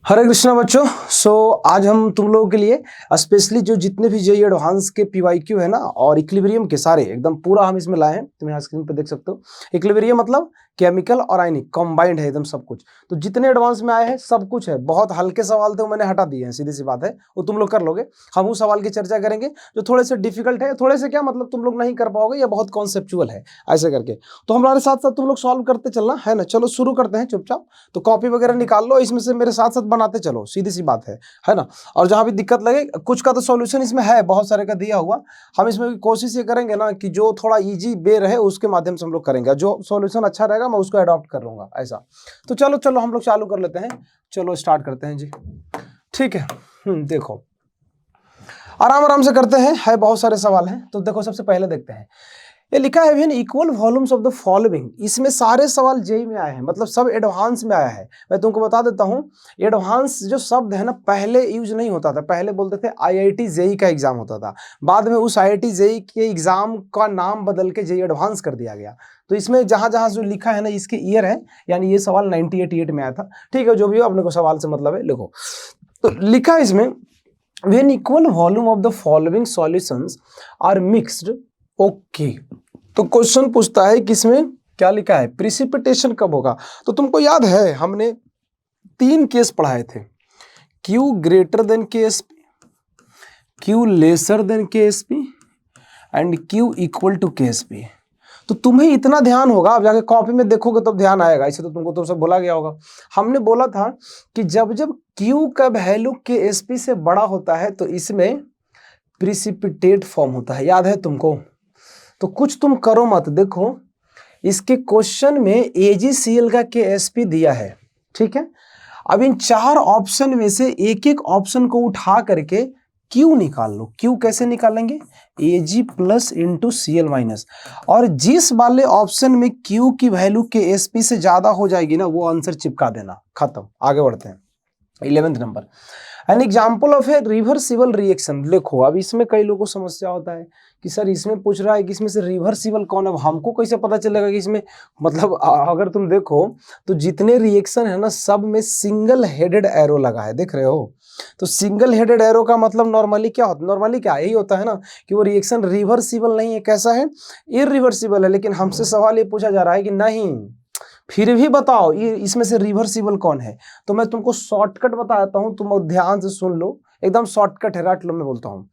हरे कृष्णा बच्चों। आज हम तुम लोगों के लिए स्पेशली जो जितने भी जेईई एडवांस के पीवाईक्यू है ना और इक्विलिब्रियम के सारे एकदम पूरा हम इसमें लाए हैं। तुम यहाँ स्क्रीन पे देख सकते हो। इक्विलिब्रियम मतलब केमिकल और आयनिक कंबाइंड है एकदम सब कुछ। तो जितने एडवांस में आए हैं सब कुछ है। बहुत हल्के सवाल थे वो मैंने हटा दिए हैं, सीधी सी बात है, वो तुम लोग कर लोगे। हम उस सवाल की चर्चा करेंगे जो थोड़े से डिफिकल्ट है, थोड़े से क्या मतलब तुम लोग नहीं कर पाओगे, या बहुत कॉन्सेप्चुअल है ऐसे करके। तो हमारे साथ साथ तुम लोग सॉल्व करते चलना है ना। चलो शुरू करते हैं चुपचाप। तो कॉपी वगैरह निकाल लो, इसमें से मेरे साथ साथ बनाते चलो, सीधी सी बात है ना। और जहां भी दिक्कत लगे, कुछ का तो सॉल्यूशन इसमें है, बहुत सारे का दिया हुआ। हम इसमें कोशिश ये करेंगे ना कि जो थोड़ा इजी वे रहे उसके माध्यम से हम लोग करेंगे, जो सॉल्यूशन अच्छा रहेगा मैं उसको अडॉप्ट कर लूंगा ऐसा। तो चलो चलो हम लोग चालू कर लेते हैं। चलो स्टार्ट करते हैं जी, ठीक है। देखो आराम आराम से करते हैं, है बहुत सारे सवाल हैं। तो देखो सबसे पहले देखते हैं, ये लिखा है when equal volumes of the following. इसमें सारे सवाल जेई में आए हैं, मतलब सब एडवांस में आया है। मैं तुमको बता देता हूं, एडवांस जो शब्द है ना पहले यूज नहीं होता था। पहले बोलते थे आईआईटी जेई का एग्जाम होता था, बाद में उस आईआईटी जेई के एग्जाम का नाम बदल के जेई एडवांस कर दिया गया। तो इसमें जहां जहां जो लिखा है ना इसके ईयर है, यानी ये सवाल 1988 में आया था। ठीक है, जो भी हो अपने को सवाल से मतलब है, लिखो। तो लिखा है इसमें when equal volume of the following solutions are mixed. Okay, तो क्वेश्चन पूछता है कि इसमें क्या लिखा है, प्रिसिपिटेशन कब होगा। तो तुमको याद है हमने 3 केस पढ़ाए थे, Q greater than KSP, Q lesser than KSP and Q equal to KSP। तो तुम्हें इतना ध्यान होगा, अब जाके कॉपी में देखोगे तब ध्यान आएगा, इसे तो तुमको तो सब बोला गया होगा। हमने बोला था कि जब जब Q का वैल्यू KSP से बड़ा होता है तो इसमें प्रिसिपिटेट फॉर्म होता है, याद है तुमको। तो कुछ तुम करो मत, देखो इसके क्वेश्चन में AgCl का KSP दिया है, ठीक है। अब इन 4 ऑप्शन में से एक एक ऑप्शन को उठा करके Q निकाल लो। Q कैसे निकालेंगे, Ag plus into Cl minus, और जिस वाले ऑप्शन में Q की वैल्यू KSP से ज्यादा हो जाएगी ना वो आंसर चिपका देना, खत्म। आगे बढ़ते हैं 11th number, an example of A reversible reaction. देखो अब इसमें कई लोगों को समस्या होता है कि सर इसमें पूछ रहा है कि इसमें से रिवर्सिबल कौन है, हमको कैसे पता चलेगा कि इसमें, मतलब अगर तुम देखो तो जितने रिएक्शन है ना सब में सिंगल हेडेड एरो लगा है, देख रहे हो। तो सिंगल हेडेड एरो का मतलब नॉर्मली क्या होता है, नॉर्मली क्या यही होता है ना कि वो रिएक्शन रिवर्सिबल नहीं है, कैसा है, इरिवर्सिबल है। लेकिन हमसे सवाल ये पूछा जा रहा है कि नहीं, फिर भी बताओ ये इसमें से रिवर्सिबल कौन है। तो मैं तुमको शॉर्टकट बताता हूं, तुम ध्यान से सुन लो, एकदम शॉर्टकट है, रट लो। मैं बोलता हूं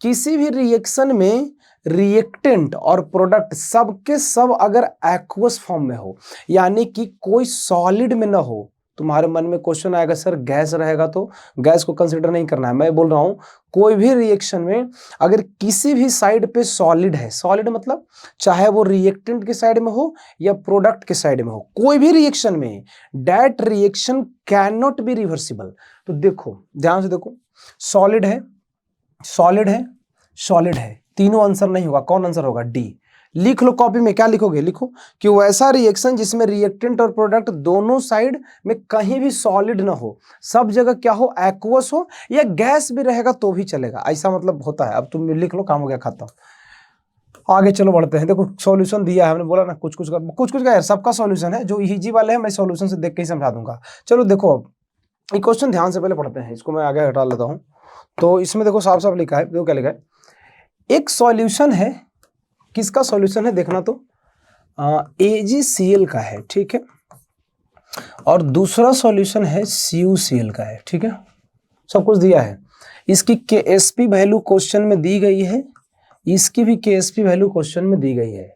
किसी भी रिएक्शन में रिएक्टेंट और प्रोडक्ट सब के सब अगर एक्वस फॉर्म में हो, यानी कि कोई सॉलिड में ना हो। तुम्हारे मन में क्वेश्चन आएगा सर गैस रहेगा तो गैस को कंसीडर नहीं करना है। मैं बोल रहा हूं कोई भी रिएक्शन में अगर किसी भी साइड पे सॉलिड है, सॉलिड मतलब चाहे वो रिएक्टेंट के साइड में हो या प्रोडक्ट के साइड में हो, कोई भी रिएक्शन में that reaction can not be reversible. तो देखो ध्यान से देखो, सॉलिड है, सॉलिड है, सॉलिड है, तीनों आंसर नहीं होगा। कौन आंसर होगा, डी। लिख लो कॉपी में, क्या लिखोगे, लिखो कि वैसा रिएक्शन जिसमें रिएक्टेंट और प्रोडक्ट दोनों साइड में कहीं भी सॉलिड ना हो, सब जगह क्या हो, एक्वस हो, या गैस भी रहेगा तो भी चलेगा, ऐसा मतलब होता है। अब तुम लिख लो, काम हो गया खत्म। आगे चलो बढ़ते हैं। देखो सॉल्यूशन दिया है, हमने बोला ना कुछ कुछ का यार सबका सॉल्यूशन है, जो इजी वाले हैं मैं सॉल्यूशन से देख के ही समझा दूंगा। चलो देखो अब ये क्वेश्चन ध्यान से पहले पढ़ते हैं, इसको मैं आगे हटा लेता हूं। तो इसमें देखो साफ साफ लिखा है, देखो क्या लिखा है, एक सॉल्यूशन है, किसका सॉल्यूशन है देखना, तो AgCl का है, ठीक है, और दूसरा सॉल्यूशन है CuCl का है, ठीक है। सब कुछ दिया है, इसकी KSP वैल्यू क्वेश्चन में दी गई है, इसकी भी KSP वैल्यू क्वेश्चन में दी गई है,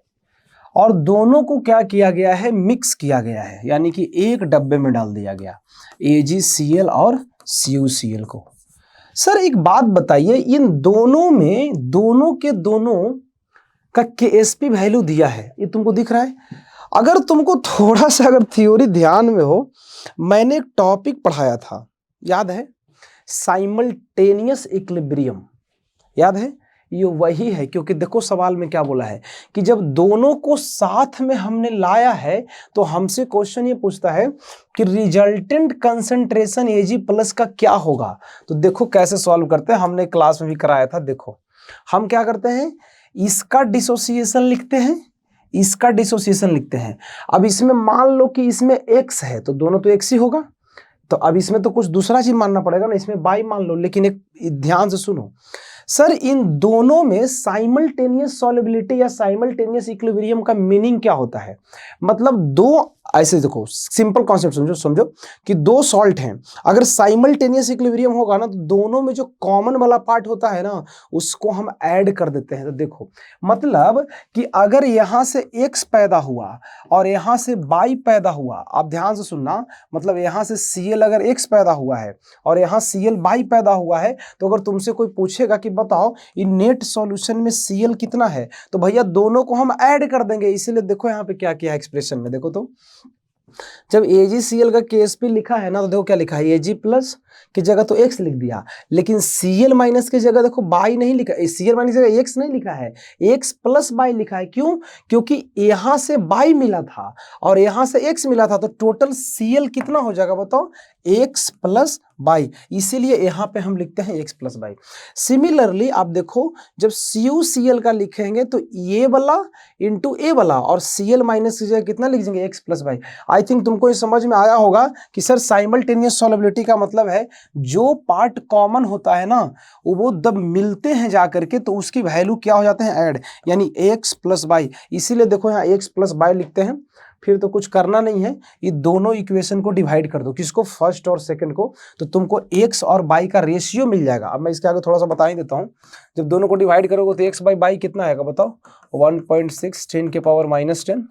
और दोनों को क्या किया गया है, मिक्स किया गया है, यानी कि एक डब्बे में डाल दिया गया AgCl और CuCl को। सर एक बात बताइए, इन दोनों में दोनों के दोनों का KSP वैल्यू दिया है, ये तुमको दिख रहा है। अगर तुमको थोड़ा सा अगर थ्योरी ध्यान में हो, मैंने एक टॉपिक पढ़ाया था, याद है, साइमल्टेनियस इक्विलिब्रियम, याद है, ये वही है। क्योंकि देखो सवाल में क्या बोला है कि जब दोनों को साथ में हमने लाया है तो हमसे क्वेश्चन ये पूछता है कि रिजल्टेंट कंसंट्रेशन Ag प्लस का क्या होगा। तो देखो कैसे सॉल्व करते हैं, हमने क्लास में भी कराया था। देखो हम क्या करते हैं, इसका डिसोसिएशन लिखते हैं, इसका डिसोसिएशन लिखते हैं। अब इसमें मान लो कि इसमें x है तो दोनों तो x ही होगा, तो अब इसमें तो कुछ दूसरा चीज मानना पड़ेगा ना, इसमें बाई मान लो, लेकिन एक ध्यान से सुनो सर, इन दोनों में साइमल्टेनियस सॉल्युबिलिटी या साइमल्टेनियस इक्विलिब्रियम का मीनिंग क्या होता है? मतलब दो, ऐसे देखो सिंपल कॉन्सेप्ट समझो, समझो कि दो सॉल्ट हैं, अगर साइमल्टेनियस इक्विलिब्रियम होगा ना तो दोनों में जो कॉमन वाला पार्ट होता है ना उसको हम ऐड कर देते हैं। तो देखो मतलब कि अगर यहां से x पैदा हुआ और यहां से y पैदा हुआ, आप ध्यान से सुनना, मतलब यहां से Cl अगर x पैदा हुआ है और यहां Cl y पैदा हुआ है, तो अगर तुमसे कोई पूछेगा कि बताओ इन नेट सॉल्यूशन में Cl कितना है, तो भैया दोनों को हम ऐड कर देंगे। इसीलिए देखो यहाँ पे क्या किया एक्सप्रेशन में, देखो तो जब AgCl का KSP लिखा है ना तो देखो क्या लिखा है, Ag प्लस की जगह तो x लिख दिया, लेकिन Cl माइनस की जगह देखो बाई नहीं लिखा, Cl माइनस की जगह x नहीं लिखा है, x प्लस बाई लिखा है। क्यों? क्योंकि यहां से बाई मिला था और यहां से x मिला था, तो टोटल Cl कितना हो जाएगा बताओ, x प्लस बाई, इसीलिए यहां पे हम लिखते हैं x प्लस बाई। सिमिलरली आप देखो जब CuCl का लिखेंगे तो ये वाला इंटू ए वाला और Cl माइनस की जगह कितना लिख देंगे, x plus by. I think तुमको ये समझ में आया होगा कि सर साइमल्टेनियस सॉल्युबिलिटी का मतलब है जो पार्ट कॉमन होता है ना वो जब मिलते हैं जाकर के तो उसकी वैल्यू क्या हो जाते हैं, ऐड, यानी x प्लस बाई। इसीलिए देखो यहाँ x प्लस बाई लिखते हैं। फिर तो कुछ करना नहीं है, ये दोनों इक्वेशन को डिवाइड कर दो, किसको, फर्स्ट और सेकंड को, तो तुमको x और बाई का रेशियो मिल जाएगा। अब मैं इसके आगे थोड़ा सा बता ही देता हूं, जब दोनों को डिवाइड करोगे तो x बाई बाई कितना आएगा बताओ, 1.6 10 के पावर माइनस 10,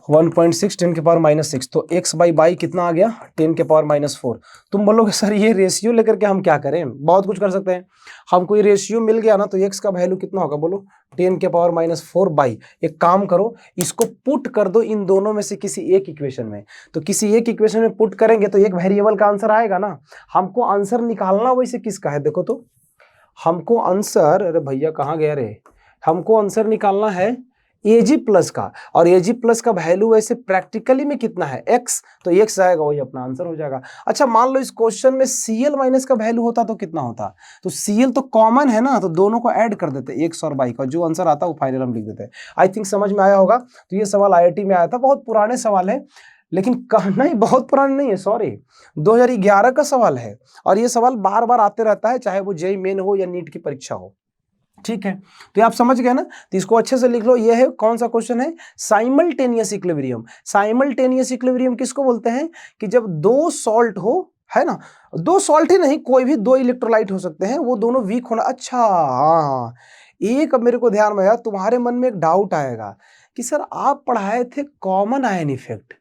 1.6 10 के पावर माइनस 6, तो x बाई बाई कितना आ गया, 10 के पावर माइनस 4। तुम बोलोगे सर ये रेशियो लेकर के हम क्या करें, बहुत कुछ कर सकते हैं, हमको ये रेशियो मिल गया ना तो x का वैल्यू कितना होगा बोलो, 10 के पावर माइनस 4 बाई, एक काम करो इसको पुट कर दो इन दोनों में से किसी एक इक्वेशन में, तो किसी एक इक्वेशन में पुट करेंगे तो एक वेरिएबल का आंसर आएगा ना। हमको आंसर निकालना वैसे किसका है, देखो तो हमको आंसर, अरे भैया कहाँ गया रे, हमको आंसर निकालना है Ag प्लस का, और Ag प्लस का वैल्यू वैसे प्रैक्टिकली में कितना है, x, तो x आएगा वही अपना आंसर हो जाएगा। अच्छा मान लो इस क्वेश्चन में Cl माइनस का वैल्यू होता तो कितना होता, तो Cl तो कॉमन है ना, तो दोनों को ऐड कर देते x और y का, जो आंसर आता वो फाइनल हम लिख देते हैं। आई थिंक समझ में आया होगा। तो ये सवाल IIT में आया था, बहुत पुराने सवाल है, लेकिन कहना ही बहुत पुराने नहीं है, सॉरी 2011 का सवाल है, और ये सवाल बार बार आते रहता है, चाहे वो जेईई मेन हो या नीट की परीक्षा हो। ठीक है, तो ये आप समझ गए ना, तो इसको अच्छे से लिख लो। ये है कौन सा क्वेश्चन है, साइमल्टेनियस इक्विलिब्रियम। साइमल्टेनियस इक्विलिब्रियम किसको बोलते हैं, कि जब दो सॉल्ट हो, है ना, दो सॉल्ट ही नहीं, कोई भी दो इलेक्ट्रोलाइट हो सकते हैं, वो दोनों वीक होना। अच्छा हाँ, एक अब मेरे को ध्यान में आया, तुम्हारे मन में एक डाउट आएगा कि सर आप पढ़ाए थे कॉमन आयन इफेक्ट,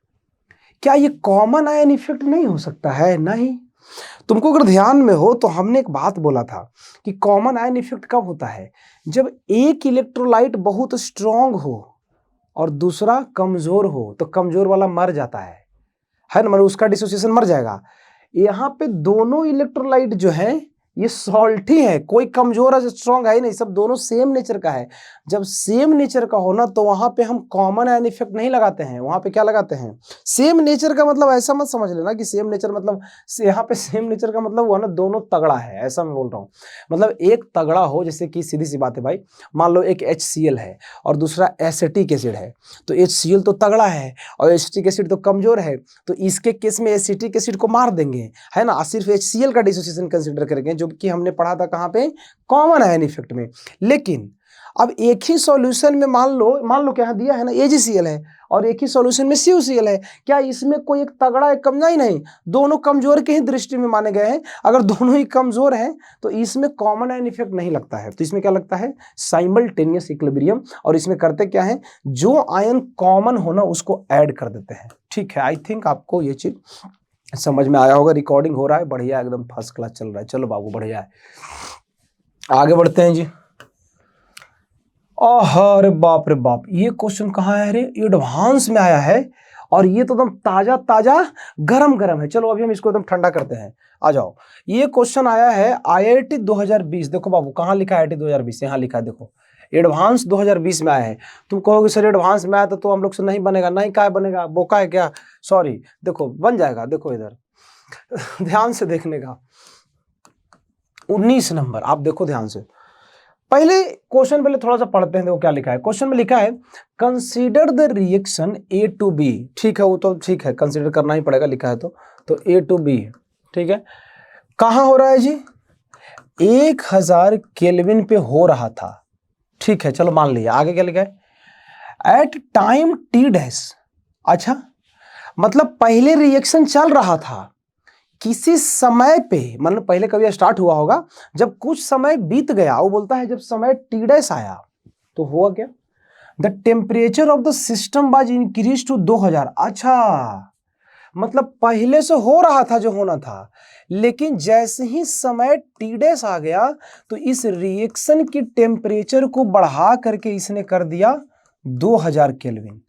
क्या ये कॉमन आयन इफेक्ट नहीं हो सकता है? नहीं, तुमको अगर ध्यान में हो तो हमने एक बात बोला था कि कॉमन आयन इफेक्ट कब होता है, जब एक इलेक्ट्रोलाइट बहुत स्ट्रांग हो और दूसरा कमजोर हो, तो कमजोर वाला मर जाता है ना, मतलब उसका डिसोसिएशन मर जाएगा। यहाँ पे दोनों इलेक्ट्रोलाइट जो है ये सॉल्ट ही है, कोई कमजोर है स्ट्रांग है ही नहीं, सब दोनों सेम नेचर का है। जब सेम नेचर का हो ना तो वहां पे हम कॉमन आयन इफेक्ट नहीं लगाते हैं, वहां पे क्या लगाते हैं, सेम नेचर का। मतलब ऐसा मत समझ लेना कि सेम नेचर मतलब, यहाँ पे सेम नेचर का मतलब हुआ ना दोनों तगड़ा है, ऐसा मैं बोल रहा हूँ। मतलब एक तगड़ा हो, जैसे कि सीधी सी बात है भाई, मान लो एक HCl है और दूसरा एसिटिक एसिड है, तो HCl तो तगड़ा है और एसिटिक एसिड तो कमजोर है, तो इसके केस में एसिटिक एसिड को मार देंगे, है ना, सिर्फ HCl का डिसोसिएशन कंसिडर करेंगे, जो कि हमने पढ़ा था कहाँ पे, कॉमन आयन इफेक्ट में। लेकिन अब एक ही सॉल्यूशन में मान लो क्या दिया है ना, AgCl है और एक ही सॉल्यूशन में CuCl है, क्या इसमें कोई एक तगड़ा एक कमजोर? नहीं, दोनों कमजोर के ही दृष्टि में माने गए हैं। अगर दोनों ही कमजोर हैं तो इसमें कॉमन आयन इफेक्ट नहीं लगता है, तो इसमें क्या लगता है, साइमल्टेनियस इक्विलिब्रियम। और इसमें करते क्या है, जो आयन कॉमन होना उसको ऐड कर देते हैं। ठीक है, आई थिंक आपको ये चीज समझ में आया होगा। रिकॉर्डिंग हो रहा है, बढ़िया, एकदम फर्स्ट क्लास चल रहा है। चलो बाबू बढ़िया है, आगे बढ़ते हैं जी। अरे बाप रे बाप, ये क्वेश्चन कहाँ है रे, एडवांस में आया है और ये तो एकदम ताजा ताजा गरम गरम है। चलो अभी हम इसको एकदम ठंडा करते हैं, आ जाओ। ये क्वेश्चन आया है IIT 2020, देखो बाबू कहाँ लिखा है IIT 2020, यहाँ लिखा है देखो, एडवांस 2020 में आया है। तुम कहोगे सर एडवांस में आया तो हम लोग से नहीं बनेगा, नहीं क्या बनेगा, बोका है क्या, सॉरी देखो बन जाएगा, देखो इधर ध्यान से देखने का। 19 नंबर आप देखो ध्यान से, पहले क्वेश्चन पहले थोड़ा सा पढ़ते हैं, देखो क्या लिखा है। क्वेश्चन में लिखा है consider the reaction A to B. ठीक है, वो तो ठीक है, कंसीडर करना ही पड़ेगा, लिखा है तो ए टू बी। ठीक है, कहां हो रहा है जी? 1000 केल्विन पे हो रहा था। ठीक है, चलो मान लिया। आगे क्या लिखा है? At time T dash. अच्छा, मतलब पहले रिएक्शन चल रहा था, किसी समय पे, मतलब पहले कभी स्टार्ट हुआ होगा, जब कुछ समय बीत गया, वो बोलता है जब समय टी डैश आया तो हुआ क्या? The temperature of the system was increase to 2000। अच्छा, मतलब पहले से हो रहा था जो होना था, लेकिन जैसे ही समय टी डैश आ गया तो इस रिएक्शन की टेम्परेचर को बढ़ा करके इसने कर दिया 2000 केल्विन।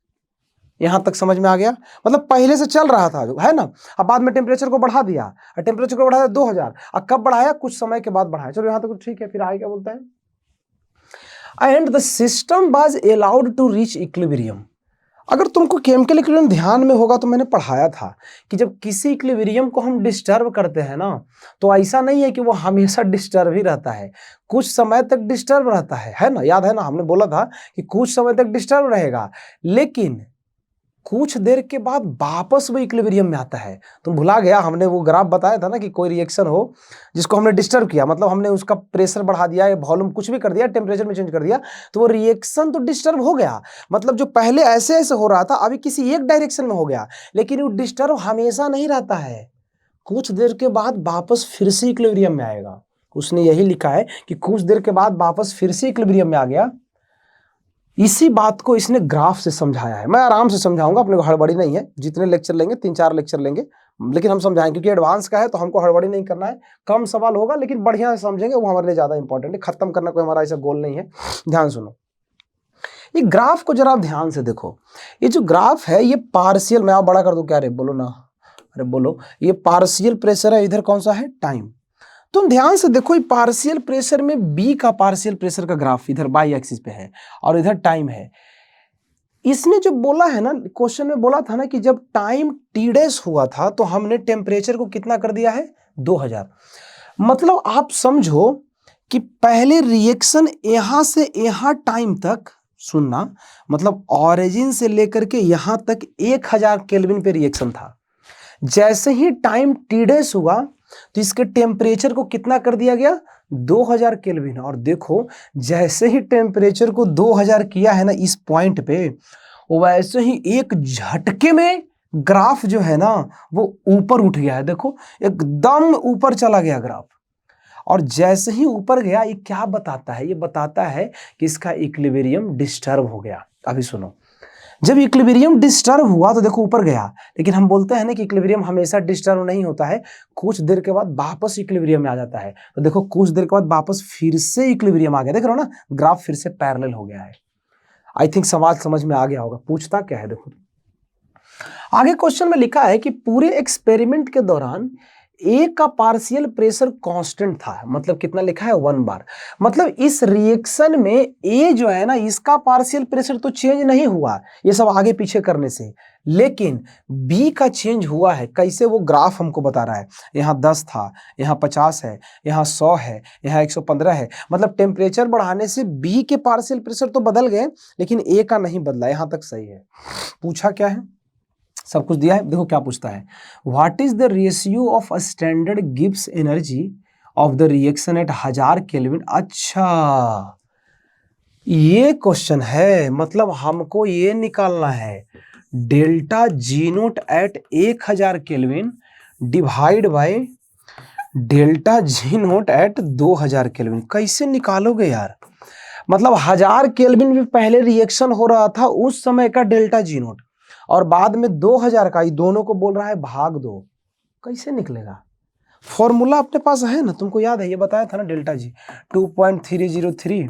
यहां तक समझ में आ गया? मतलब पहले से चल रहा था जो है ना, अब बाद में टेम्परेचर को बढ़ा दिया, और टेम्परेचर को बढ़ाया 2000, अब कब बढ़ाया? कुछ समय के बाद बढ़ाया। चलो यहां तक तो ठीक है। फिर आगे क्या बोलता है? And the system was allowed to reach equilibrium. अगर तुमको केमिकल इक्विलिब्रियम ध्यान में होगा तो मैंने पढ़ाया था कि जब किसी इक्विलिब्रियम को हम डिस्टर्ब करते हैं ना, तो ऐसा नहीं है कि वो हमेशा डिस्टर्ब ही रहता है, कुछ समय तक डिस्टर्ब रहता है ना? याद है ना, हमने बोला था कि कुछ समय तक डिस्टर्ब रहेगा, लेकिन कुछ देर के बाद वापस वो इक्विलिब्रियम में आता है। तुम भुला गया, हमने वो ग्राफ बताया था ना कि कोई रिएक्शन हो जिसको हमने डिस्टर्ब किया, मतलब हमने उसका प्रेशर बढ़ा दिया या वॉल्यूम कुछ भी कर दिया, टेम्परेचर में चेंज कर दिया, तो वो रिएक्शन तो डिस्टर्ब हो गया। मतलब जो पहले ऐसे ऐसे हो रहा था अभी किसी एक डायरेक्शन में हो गया, लेकिन वो डिस्टर्ब हमेशा नहीं रहता है, कुछ देर के बाद वापस फिर से इक्विलिब्रियम में आएगा। उसने यही लिखा है कि कुछ देर के बाद वापस फिर से इक्विलिब्रियम में आ गया। इसी बात को इसने ग्राफ से समझाया है। मैं आराम से समझाऊंगा, अपने को हड़बड़ी नहीं है। जितने लेक्चर लेंगे 3-4 लेक्चर लेंगे, लेकिन हम समझाएंगे, क्योंकि एडवांस का है तो हमको हड़बड़ी नहीं करना है। कम सवाल होगा लेकिन बढ़िया से समझेंगे, वो हमारे लिए ज्यादा इंपॉर्टेंट है। खत्म करना कोई हमारा ऐसा गोल नहीं है। ध्यान सुनो, ये ग्राफ को जरा ध्यान से देखो। ये जो ग्राफ है ये पार्शियल, मैं आप बड़ा कर दूं क्या? रे बोलो ना, अरे बोलो। ये पार्शियल प्रेशर है, इधर कौन सा है? टाइम। तुम ध्यान से देखो, ये पार्शियल प्रेशर में बी का पार्शियल प्रेशर का ग्राफ इधर बाई एक्सिस पे है और इधर टाइम है। इसने जो बोला है ना, क्वेश्चन में बोला था ना कि जब टाइम टी डैश हुआ था तो हमने टेम्परेचर को कितना कर दिया है? 2000। मतलब आप समझो कि पहले रिएक्शन यहां से यहां टाइम तक, सुनना, मतलब ऑरिजिन से लेकर के यहां तक 1000 केल्विन पे रिएक्शन था। जैसे ही टाइम टी डैश हुआ तो इसके टेम्परेचर को कितना कर दिया गया? 2000 केल्विन। और देखो, जैसे ही टेम्परेचर को 2000 किया है ना इस पॉइंट पे, वैसे ही एक झटके में ग्राफ जो है ना वो ऊपर उठ गया है। देखो, एकदम ऊपर चला गया ग्राफ। और जैसे ही ऊपर गया, ये क्या बताता है? ये बताता है कि इसका इक्विलिब्रियम डिस्टर्ब हो गया। अभी सुनो, जब इक्विलिब्रियम डिस्टर्ब हुआ तो देखो ऊपर गया, लेकिन हम बोलते हैं ना कि इक्विलिब्रियम हमेशा डिस्टर्ब नहीं होता है, कुछ देर के बाद वापस इक्विलिब्रियम में आ जाता है। तो देखो, कुछ देर के बाद वापस फिर से इक्विलिब्रियम आ गया। देख रहे हो ना, ग्राफ फिर से पैरेलल हो गया है। आई थिंक सवाल समझ में आ गया होगा। पूछता क्या है देखो, आगे क्वेश्चन में लिखा है कि पूरे एक्सपेरिमेंट के दौरान ए का पार्शियल प्रेशर कांस्टेंट था। मतलब कितना लिखा है? 1 बार। मतलब इस रिएक्शन में ए जो है ना, इसका पार्शियल प्रेशर तो चेंज नहीं हुआ ये सब आगे पीछे करने से, लेकिन बी का चेंज हुआ है। कैसे? वो ग्राफ हमको बता रहा है। यहाँ 10 था, यहाँ 50 है, यहाँ 100 है, यहाँ 115 है। मतलब टेम्परेचर बढ़ाने से बी के पार्शियल प्रेशर तो बदल गए, लेकिन ए का नहीं बदला। यहाँ तक सही है। पूछा क्या है? सब कुछ दिया है। देखो क्या पूछता है, what is the ratio of standard Gibbs energy of the reaction at 1000 kelvin. अच्छा, ये क्वेश्चन है। मतलब हमको ये निकालना है delta G naught at 1000 kelvin divide by delta G naught at 2000 kelvin. कैसे निकालोगे यार? मतलब 1000 केल्विन में पहले रिएक्शन हो रहा था उस समय का डेल्टा जी नोट, और बाद में 2000 का, ये दोनों को बोल रहा है भाग दो। कैसे निकलेगा? फॉर्मूला अपने पास है ना, तुमको याद है, ये बताया था ना, delta G 2.303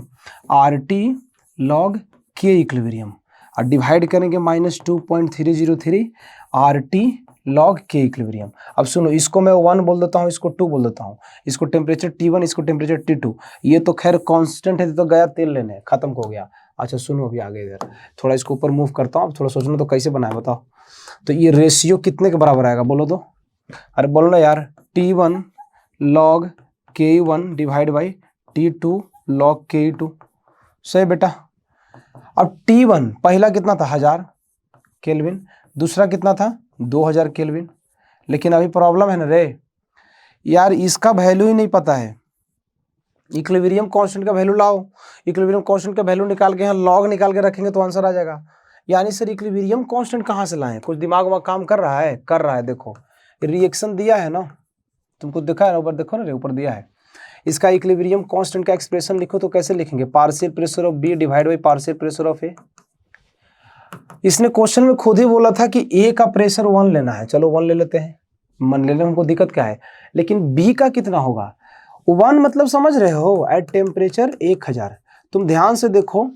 RT log K equilibrium, और डिवाइड करेंगे -2.303 RT log K इक्विलिब्रियम। अब सुनो, इसको मैं 1 बोल देता हूँ, इसको 2 बोल देता हूँ, इसको टेम्परेचर T1, इसको टेम्परेचर T2। ये तो खैर कांस्टेंट है, तो गया तेल लेने, खत्म हो गया। अच्छा सुनो, अभी आगे इधर थोड़ा इसको ऊपर मूव करता हूँ। अब थोड़ा सोचना तो कैसे बनाए बताओ। तो ये रेशियो कितने के बराबर आएगा बोलो तो? अरे बोलो ना यार, T1 log K1 divide by T2 log ke2। सही बेटा। अब T1 पहला कितना था 1000 केल्विन, दूसरा कितना था 2000 केल्विन। लेकिन अभी प्रॉब्लम है ना रे यार, इसका वैल्यू ही नहीं पता है। इक्विलिब्रियम कांस्टेंट का वैल्यू लाओ, इक्विलिब्रियम कांस्टेंट का वैल्यू निकाल के यहाँ लॉग निकाल के रखेंगे तो आंसर आ जाएगा। यानी सर इक्विलिब्रियम कांस्टेंट कहाँ से लाएं? कुछ दिमाग में काम कर रहा है? कर रहा है। देखो रिएक्शन दिया है ना, तुमको दिखा है ना ऊपर, देखो ना ऊपर दिया है। इसका इक्विलिब्रियम कांस्टेंट का एक्सप्रेशन लिखो तो कैसे लिखेंगे? Partial pressure of B divide by partial pressure of A. इसने क्वेश्चन में खुद ही बोला था कि ए का प्रेशर 1 लेना है, चलो 1 ले लेते हैं, मन लेने में हमको दिक्कत क्या है। लेकिन बी का कितना होगा? 1 मतलब समझ रहे हो, एट टेम्परेचर 1000। तुम ध्यान से देखो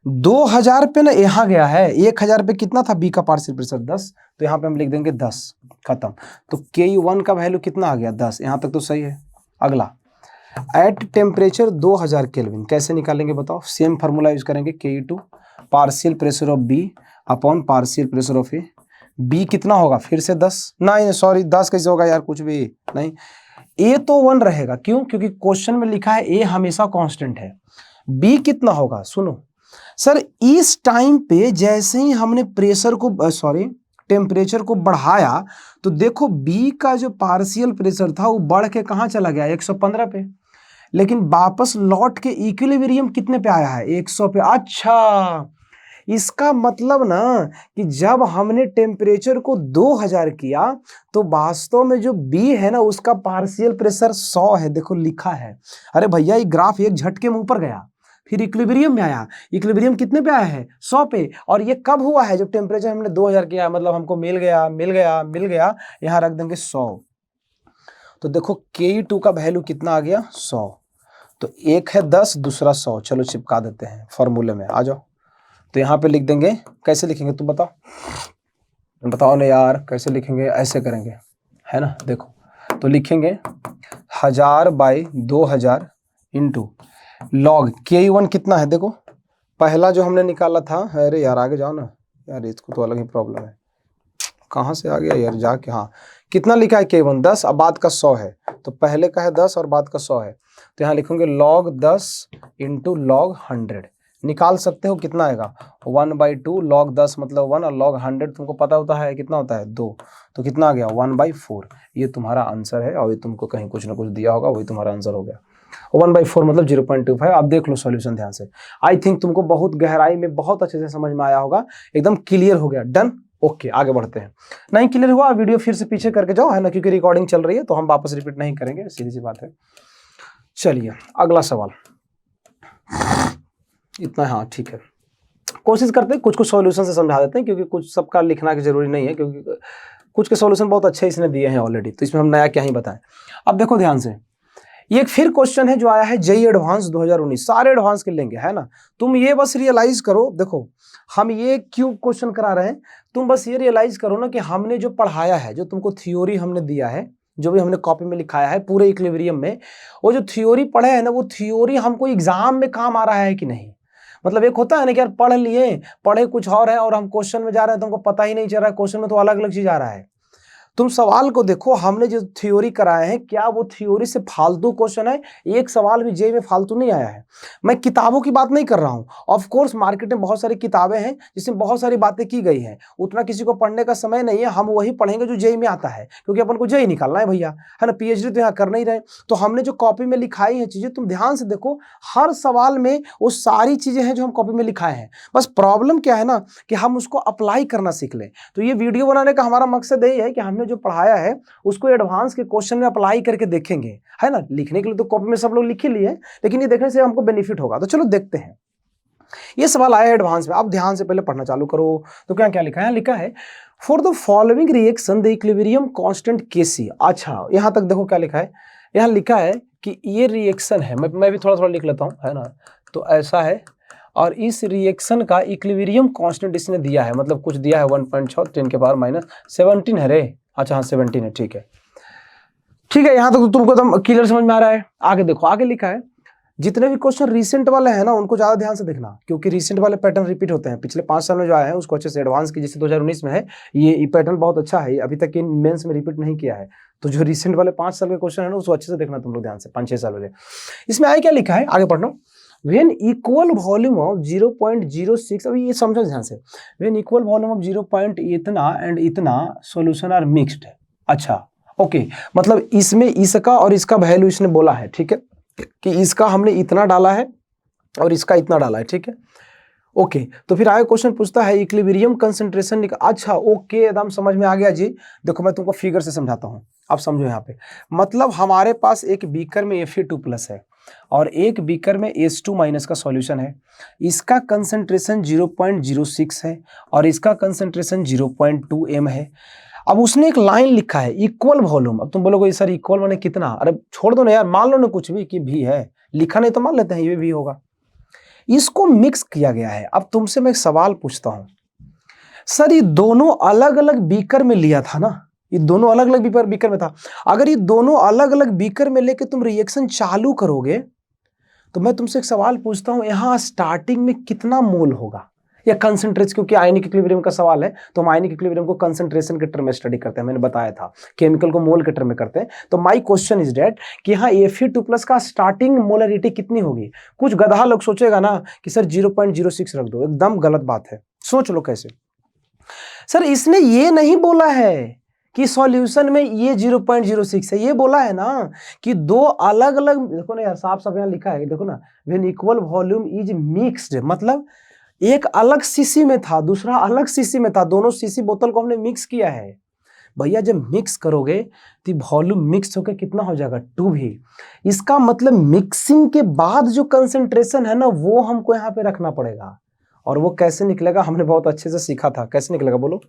2000 पे ना यहाँ गया है, 1000 पे कितना था बी का पार्शियल प्रेशर 10, तो यहाँ पे हम लिख देंगे 10, खत्म। तो Ke1 का वैल्यू कितना आ गया 10, यहाँ तक तो सही है। अगला एट टेम्परेचर 2000 केल्विन कैसे निकालेंगे बताओ? सेम फार्मूला यूज करेंगे, Ke2 partial pressure of B upon partial pressure of A. B कितना होगा फिर से 10, नहीं सॉरी 10 कैसे होगा यार, कुछ भी नहीं। ए तो 1 रहेगा, क्यों? क्योंकि क्वेश्चन में लिखा है ए हमेशा कांस्टेंट है। बी कितना होगा? सुनो सर, इस टाइम पे जैसे ही हमने प्रेशर को टेम्परेचर को बढ़ाया तो देखो बी का जो पार्शियल प्रेशर था वो बढ़ के कहां चला गया? 115 पे। लेकिन वापस लौट के इक्विलिब्रियम कितने पे आया है? 100 पे। अच्छा, इसका मतलब ना कि जब हमने टेम्परेचर को 2000 किया तो वास्तव में जो बी है ना उसका पार्शियल प्रेशर 100 है। देखो लिखा है। अरे भैया ये ग्राफ एक झटके में ऊपर गया, फिर इक्विलिब्रियम में आया। इक्विलिब्रियम कितने पे आया है? 100 पे। और ये कब हुआ है? जब टेम्परेचर हमने 2000 किया, मतलब हमको मिल गया, यहाँ रख देंगे 100। तो देखो Ke2 का वैल्यू कितना आ गया? 100। तो एक है 10, दूसरा 100। चलो चिपका देते हैं फॉर्मूले में, आ जाओ। तो यहाँ पे लिख देंगे, कैसे लिखेंगे तुम बताओ ना यार, कैसे लिखेंगे? ऐसे करेंगे, है ना। देखो तो लिखेंगे 1000 बाई 2000 इंटू लॉग Ke1 कितना है? देखो पहला जो हमने निकाला था, अरे यार आगे जाओ ना यार, इसको तो अलग ही प्रॉब्लम है, कहाँ से आ गया यार जाके। हाँ, कितना लिखा है Ke1? 10, अब बाद का 100 है, तो पहले का है 10 और बाद का 100 है, तो यहाँ लिखेंगे log 10 इंटू log 100। निकाल सकते हो कितना आएगा? 1/2 log 10 मतलब 1 और log 100 तुमको पता होता है कितना होता है? 2। तो कितना आ गया? 1/4। ये तुम्हारा आंसर है, और ये तुमको कहीं कुछ ना कुछ दिया होगा, वही तुम्हारा आंसर हो गया। 1/4 मतलब 0.25। आप देख लो सॉल्यूशन ध्यान से। आई थिंक तुमको बहुत गहराई में बहुत अच्छे से समझ में आया होगा, एकदम क्लियर हो गया। डन, ओके आगे बढ़ते हैं। नहीं क्लियर हुआ वीडियो फिर से पीछे करके जाओ, है ना, क्योंकि रिकॉर्डिंग चल रही है तो हम वापस रिपीट नहीं करेंगे, सीधी सी बात है। चलिए अगला सवाल, इतना, हाँ ठीक है। कोशिश करते हैं कुछ सॉल्यूशन से समझा देते हैं, क्योंकि कुछ सबका लिखना की जरूरी नहीं है, क्योंकि कुछ के सॉल्यूशन बहुत अच्छे इसने दिए हैं ऑलरेडी, तो इसमें हम नया क्या ही बताएं। अब देखो ध्यान से, ये एक फिर क्वेश्चन है जो आया है जेईई एडवांस 2019, सारे एडवांस के लेंगे, है ना। तुम ये बस रियलाइज करो, देखो हम ये क्यों क्वेश्चन करा रहे हैं, तुम बस ये रियलाइज करो ना कि हमने जो पढ़ाया है, जो तुमको थ्योरी हमने दिया है, जो भी हमने कॉपी में लिखाया है पूरे इक्विलिब्रियम में, वो जो थ्योरी पढ़े है ना, वो थ्योरी हमको एग्जाम में काम आ रहा है कि नहीं। मतलब एक होता है ना कि यार पढ़े कुछ और है और हम क्वेश्चन में जा रहे हैं तो हमको पता ही नहीं चल रहा है, क्वेश्चन में तो अलग अलग चीज आ रहा है। तुम सवाल को देखो, हमने जो थ्योरी कराए हैं क्या वो थ्योरी से फालतू क्वेश्चन है? एक सवाल भी जेईई में फालतू नहीं आया है। मैं किताबों की बात नहीं कर रहा हूं, ऑफ कोर्स मार्केट में बहुत सारी किताबें हैं जिसमें बहुत सारी बातें की गई हैं, उतना किसी को पढ़ने का समय नहीं है, हम वही पढ़ेंगे जो जेईई में आता है, क्योंकि अपन को जेईई निकालना है भैया, है ना, पीएचडी तो यहाँ कर नहीं रहे। तो हमने जो कॉपी में लिखाई है चीजें, तुम ध्यान से देखो, हर सवाल में वो सारी चीजें हैं जो हम कॉपी में लिखाए हैं। बस प्रॉब्लम क्या है ना कि हम उसको अप्लाई करना सीख लें। तो ये वीडियो बनाने का हमारा मकसद यही है कि हमने जो पढ़ाया है उसको एडवांस के क्वेश्चन में अप्लाई करके देखेंगे, है ना। लिखने के लिए तो कॉपी में सब लोग लिख ही लिए, लेकिन ये देखने से हमको बेनिफिट होगा। तो चलो देखते हैं, ये सवाल आया एडवांस में। आप ध्यान से पहले पढ़ना चालू करो। तो क्या क्या लिखा है? लिखा है for the following reaction the equilibrium constant Kc। अच्छा यहां तक देखो क्या लिखा है, यहां लिखा है कि ये रिएक्शन है, मैं भी थोड़ा थोड़ा लिख लेता हूं, है ना। तो ऐसा है, और इस रिएक्शन का इक्विलिब्रियम कांस्टेंट इसने दिया है, मतलब कुछ दिया है 1.6 10 के पावर -17 है रे। अच्छा हाँ 17 है, ठीक है ठीक है, यहां तक तो तुमको एकदम क्लियर समझ में आ रहा है। आगे देखो, आगे लिखा है जितने भी क्वेश्चन रीसेंट वाले हैं ना उनको ज्यादा ध्यान से देखना, क्योंकि रीसेंट वाले पैटर्न रिपीट होते हैं। पिछले 5 साल में जो आए हैं उसको अच्छे से एडवांस की, जैसे 2019 में है, ये पैटर्न बहुत अच्छा है, अभी तक इन मेंस में रिपीट नहीं किया है। तो जो रीसेंट वाले 5 साल के क्वेश्चन है ना उसको अच्छे से देखना तुम लोग ध्यान से, 5-6 साल वाले। इसमें आगे क्या लिखा है, आगे पढ़ना। व्हेन इक्वल वॉल्यूम ऑफ 0.06, अभी ये समझो ध्यान से, व्हेन इक्वल वॉल्यूम ऑफ 0. इतना एंड इतना सॉल्यूशन आर मिक्स्ड। अच्छा ओके, मतलब इसमें इसका और इसका वैल्यू इसने बोला है, ठीक है, कि इसका हमने इतना डाला है और इसका इतना डाला है, ठीक है। ओके तो फिर आगे क्वेश्चन पूछता है इक्विलिब्रियम कंसंट्रेशन अच्छा ओके, एकदम समझ में आ गया जी। देखो मैं तुमको फिगर से समझाता हूँ, आप समझो यहाँ पे। मतलब हमारे पास एक बीकर में Fe2+ है और एक बीकर में H2- का सॉल्यूशन है। इसका कंसंट्रेशन 0.06 है और इसका कंसंट्रेशन 0.2 m है। अब उसने एक लाइन लिखा है इक्वल वॉल्यूम। अब तुम बोलोगे सर इक्वल माने कितना? अरे छोड़ दो ना यार, मान लो ना कुछ भी कि भी है, लिखा नहीं तो मान लेते हैं ये भी होगा। इसको मिक्स किया गया है। अब तुमसे मैं एक सवाल पूछता हूं, सर ये दोनों अलग अलग बीकर में लिया था ना, ये दोनों अलग अलग बीकर में था। अगर ये दोनों अलग अलग बीकर में लेके तुम रिएक्शन चालू करोगे तो मैं तुमसे एक सवाल पूछता हूं, यहां स्टार्टिंग में कितना मोल होगा या कंसंट्रेशन, क्योंकि आयनिक इक्विलिब्रियम का सवाल है तो हम आयनिक इक्विलिब्रियम को कंसंट्रेशन के टर्म में स्टडी करते हैं। मैंने बताया था केमिकल को मोल के टर्म में करते हैं। तो माय क्वेश्चन इज दैट कि यहाँ Fe2+ का स्टार्टिंग मोलरिटी कितनी होगी? कुछ गधा लोग सोचेगा ना कि सर 0.06 रख दो, एकदम गलत बात है। सोच लो कैसे। सर इसने ये नहीं बोला है कि सॉल्यूशन में ये 0.06 है, ये बोला है ना कि दो अलग अलग, देखो ना यार साफ साफ यहाँ लिखा है, देखो ना, when equal volume is mixed, मतलब एक अलग सीसी में था दूसरा अलग सीसी में था, दोनों सीसी बोतल को हमने मिक्स किया है। भैया जब मिक्स करोगे तो वॉल्यूम मिक्स होकर कितना हो जाएगा? 2 भी। इसका मतलब मिक्सिंग के बाद जो कंसंट्रेशन है ना वो हमको यहाँ पे रखना पड़ेगा। और वो कैसे निकलेगा हमने बहुत अच्छे से सीखा था। कैसे निकलेगा बोलो?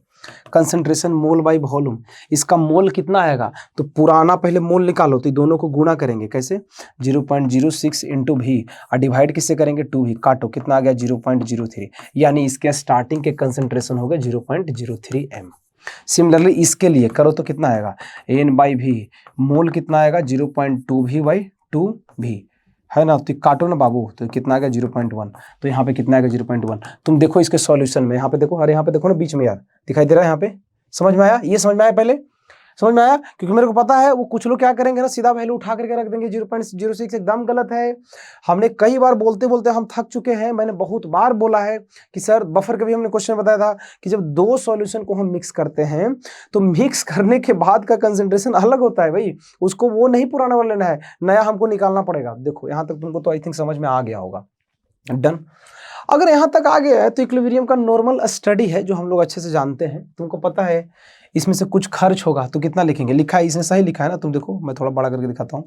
Concentration mole by volume. इसका मोल कितना आएगा? तो पुराना पहले मोल निकालो, तो दोनों को गुणा करेंगे कैसे? 0.06 इंटू भी और डिवाइड किससे करेंगे? 2 भी। काटो, कितना आ गया? 0.03, यानी इसके स्टार्टिंग के कंसंट्रेशन हो गए 0.03 m। सिमिलरली इसके लिए करो तो कितना आएगा? n बाई भी, मोल कितना आएगा? 0.2 भी बाई 2 भी, है ना। तो काटो ना बाबू, तो कितना आ गया? 0.1। तो यहाँ पे कितना आएगा? 0.1। तुम देखो इसके सॉल्यूशन में, यहाँ पे देखो, अरे यहाँ पे देखो ना बीच में यार, दिखाई दे रहा है यहाँ पे? समझ में आया? ये समझ में आया? पहले समझ में आया? क्योंकि मेरे को पता है वो कुछ लोग क्या करेंगे ना, सीधा वैल्यू उठा करके रख देंगे 0.06। एकदम गलत है। हमने कई बार बोलते बोलते हम थक चुके हैं। मैंने बहुत बार बोला है कि सर बफर का भी हमने क्वेश्चन बताया था कि जब दो सॉल्यूशन को हम मिक्स करते हैं तो मिक्स करने के बाद का कंसंट्रेशन अलग होता है भाई, उसको वो नहीं पुराना वाला लेना है, नया हमको निकालना पड़ेगा। देखो यहाँ तक तुमको तो आई थिंक समझ में आ गया होगा। डन। अगर यहां तक आ गया है तो इक्विलिब्रियम का नॉर्मल स्टडी है जो हम लोग अच्छे से जानते हैं। तुमको पता है इसमें से कुछ खर्च होगा तो कितना लिखेंगे? लिखा है, इसने सही लिखा है ना। तुम देखो मैं थोड़ा बड़ा करके दिखाता हूँ,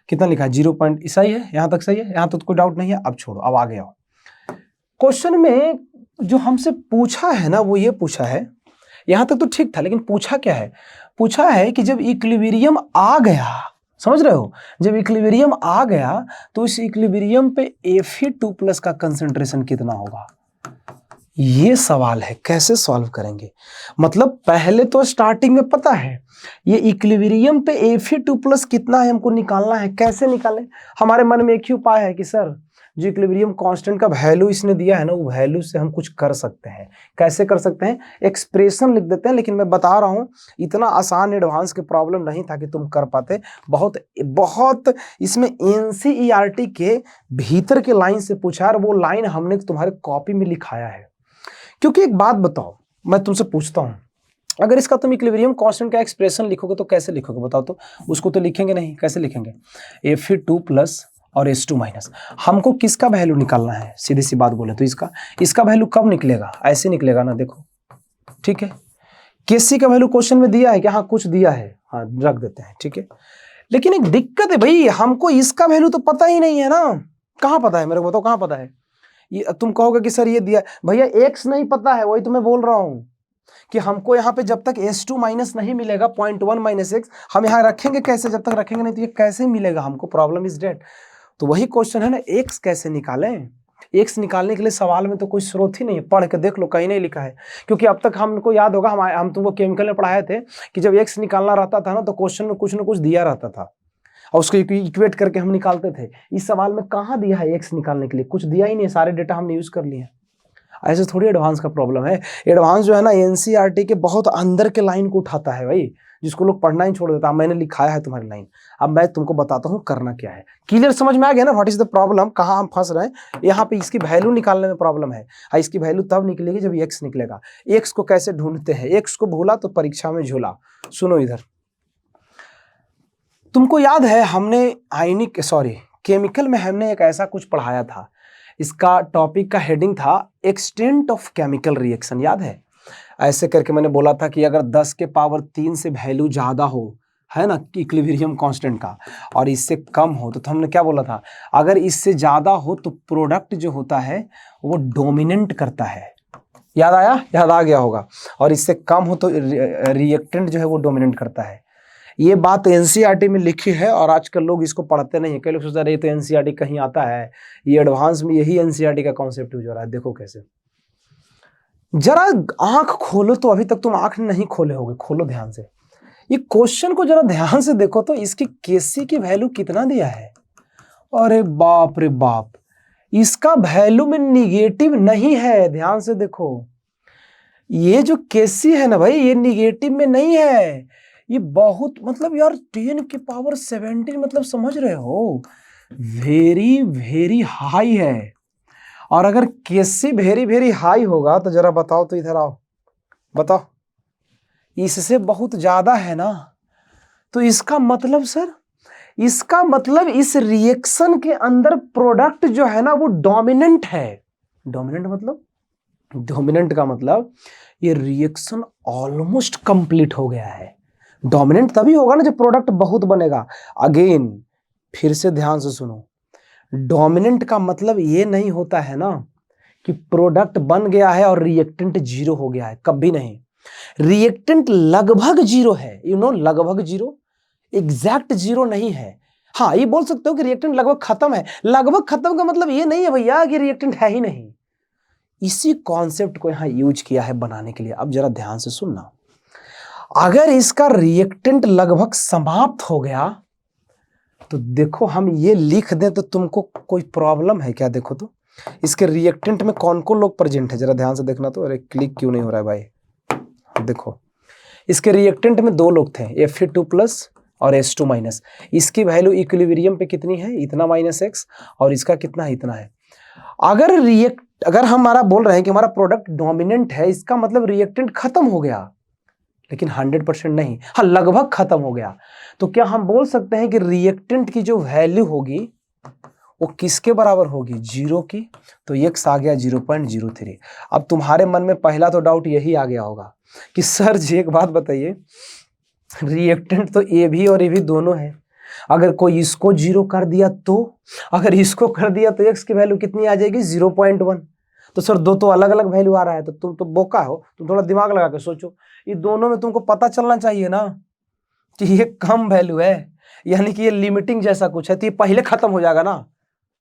कितना लिखा है? 0 पॉइंट। सही है, यहाँ तक सही है, यहाँ तक कोई डाउट नहीं है। अब छोड़ो, अब आगे आओ। क्वेश्चन में जो हमसे पूछा है ना वो ये पूछा है, यहां तक तो ठीक था, लेकिन पूछा क्या है? पूछा है कि जब इक्विलिब्रियम आ गया, समझ रहे हो, जब इक्विलिब्रियम आ गया तो इस इक्विलिब्रियम पे Fe2+ का कंसंट्रेशन कितना होगा? ये सवाल है, कैसे सॉल्व करेंगे? मतलब पहले तो स्टार्टिंग में पता है ये इक्विलिब्रियम पे Fe2+ कितना है हमको निकालना है। कैसे निकालें? हमारे मन में एक ही उपाय है कि सर जो इक्विलिब्रियम कांस्टेंट का वैल्यू इसने दिया है ना वो वैल्यू से हम कुछ कर सकते हैं। कैसे कर सकते हैं? एक्सप्रेशन लिख देते हैं। लेकिन मैं बता रहा हूं इतना आसान एडवांस के प्रॉब्लम नहीं था कि तुम कर पाते। बहुत बहुत इसमें NCERT के भीतर के लाइन से पूछा और वो लाइन हमने तुम्हारे कॉपी में लिखाया है। क्योंकि एक बात बताओ, मैं तुमसे पूछता हूं, अगर इसका तुम इक्विलिब्रियम कांस्टेंट का एक्सप्रेशन लिखोगे तो कैसे लिखोगे बताओ तो? उसको तो लिखेंगे नहीं, कैसे लिखेंगे? Fe2+ और H2-। हमको किसका वैल्यू निकालना है? सीधी सी बात बोले तो इसका वैल्यू कब निकलेगा? ऐसे निकलेगा ना, देखो ठीक है। Kc का वैल्यू क्वेश्चन में दिया है कि हाँ कुछ दिया है, हाँ रख देते हैं, ठीक है। लेकिन एक दिक्कत है भाई, हमको इसका वैल्यू तो पता ही नहीं है ना। कहाँ पता है मेरे को बताओ, कहाँ पता है? ये तुम कहोगे कि सर ये दिया, भैया x नहीं पता है, वही तो मैं बोल रहा हूं कि हमको यहाँ पे जब तक H2- नहीं मिलेगा 0.1 - x, हम यहाँ रखेंगे कैसे? जब तक रखेंगे नहीं तो ये कैसे मिलेगा हमको? Problem is that. तो वही क्वेश्चन है ना, x कैसे निकालें? x निकालने के लिए सवाल में तो कोई स्रोत ही नहीं है। पढ़ के देख लो, कहीं नहीं लिखा है। क्योंकि अब तक हमको याद होगा, हम तुमको केमिकल में पढ़ाए थे कि जब x निकालना रहता था ना तो क्वेश्चन में कुछ ना कुछ दिया रहता था और उसको इक्वेट करके हम निकालते थे। इस सवाल में कहाँ दिया है x निकालने के लिए? कुछ दिया ही नहीं, सारे डेटा हमने यूज कर लिए। ऐसे थोड़ी एडवांस का प्रॉब्लम है। एडवांस जो है ना एनसीईआरटी के बहुत अंदर के लाइन को उठाता है भाई, जिसको लोग पढ़ना ही छोड़ देता है। मैंने लिखाया है तुम्हारी लाइन, अब मैं तुमको बताता हूँ करना क्या है। क्लियर समझ में आ गया ना व्हाट इज द प्रॉब्लम, कहाँ हम फंस रहे हैं। यहाँ पे इसकी वैल्यू निकालने में प्रॉब्लम है। इसकी वैल्यू तब निकलेगी जब एक्स निकलेगा। एक्स को कैसे ढूंढते हैं, एक्स को भूला तो परीक्षा में झूला। सुनो इधर, तुमको याद है हमने केमिकल में हमने एक ऐसा कुछ पढ़ाया था, इसका टॉपिक का हेडिंग था एक्सटेंट ऑफ केमिकल रिएक्शन, याद है? ऐसे करके मैंने बोला था कि अगर 10 के पावर 3 से वैल्यू ज़्यादा हो, है ना, इक्विलिब्रियम कांस्टेंट का, और इससे कम हो तो हमने क्या बोला था, अगर इससे ज़्यादा हो तो प्रोडक्ट जो होता है वो डोमिनेंट करता है। याद आया? याद आ गया होगा। और इससे कम हो तो रिएक्टेंट जो है वो डोमिनेंट करता है। ये बात एनसीईआरटी में लिखी है और आजकल लोग इसको पढ़ते नहीं है। कई लोग सोचते हैं ये तो एनसीईआरटी कहीं आता है, ये एडवांस में यही एनसीईआरटी का कॉन्सेप्ट यूज हो रहा है। देखो कैसे, जरा आंख खोलो, तो अभी तक तुम आंख नहीं खोले होगे, खोलो ध्यान से। ये क्वेश्चन को जरा ध्यान से देखो तो इसकी केसी की वैल्यू कितना दिया है। अरे बाप रे बाप, इसका वैल्यू में निगेटिव नहीं है। ध्यान से देखो, ये जो केसी है ना भाई, ये निगेटिव में नहीं है। ये बहुत मतलब यार 10 की पावर 17 मतलब समझ रहे हो, वेरी वेरी हाई है। और अगर केसी वेरी वेरी हाई होगा तो जरा बताओ, तो इधर आओ, बताओ, इससे बहुत ज्यादा है ना। तो इसका मतलब सर, इसका मतलब इस रिएक्शन के अंदर प्रोडक्ट जो है ना वो डोमिनेंट है। डोमिनेंट मतलब, डोमिनेंट का मतलब ये रिएक्शन ऑलमोस्ट कंप्लीट हो गया है। डोमिनेंट तभी होगा ना जब प्रोडक्ट बहुत बनेगा। अगेन फिर से ध्यान से सुनो, डोमिनेंट का मतलब ये नहीं होता है ना कि प्रोडक्ट बन गया है और रिएक्टेंट जीरो हो गया है, कभी नहीं। रिएक्टेंट लगभग जीरो है, लगभग जीरो, एग्जैक्ट जीरो नहीं है। हाँ, ये बोल सकते हो कि रिएक्टेंट लगभग खत्म है। लगभग खत्म का मतलब ये नहीं है भैया कि रिएक्टेंट है ही नहीं। इसी कॉन्सेप्ट को यहां यूज किया है बनाने के लिए। अब जरा ध्यान से सुनना, अगर इसका रिएक्टेंट लगभग समाप्त हो गया तो देखो हम ये लिख दें तो तुमको कोई प्रॉब्लम है क्या? देखो तो इसके रिएक्टेंट में कौन कौन लोग प्रेजेंट है, जरा ध्यान से देखना। तो अरे क्लिक क्यों नहीं हो रहा है भाई? देखो, इसके रिएक्टेंट में दो लोग थे, Fe2+ और H2-। इसकी वैल्यू इक्विलिब्रियम पे कितनी है? इतना -x, और इसका कितना है? इतना है। अगर हमारा बोल रहे हैं कि हमारा प्रोडक्ट डोमिनेंट है, इसका मतलब रिएक्टेंट खत्म हो गया, लेकिन 100% नहीं, हाँ लगभग खत्म हो गया। तो क्या हम बोल सकते हैं कि रिएक्टेंट की जो वैल्यू होगी वो किसके बराबर होगी? 0 की। तो x आ गया 0.03। अब तुम्हारे मन में पहला तो डाउट यही आ गया होगा कि सर जी एक बात बताइए, रिएक्टेंट तो ए भी और ए भी दोनों है, अगर कोई इसको 0 कर दिया तो, अगर इसको कर दिया तो x की वैल्यू कितनी आ जाएगी? 0.1। तो सर दो तो अलग अलग वैल्यू आ रहा है, तो तुम तो बोका हो, तुम थोड़ा दिमाग लगा के सोचो। ये दोनों में तुमको पता चलना चाहिए ना कि ये कम वैल्यू है, यानी कि ये लिमिटिंग जैसा कुछ है, तो ये पहले खत्म हो जाएगा ना।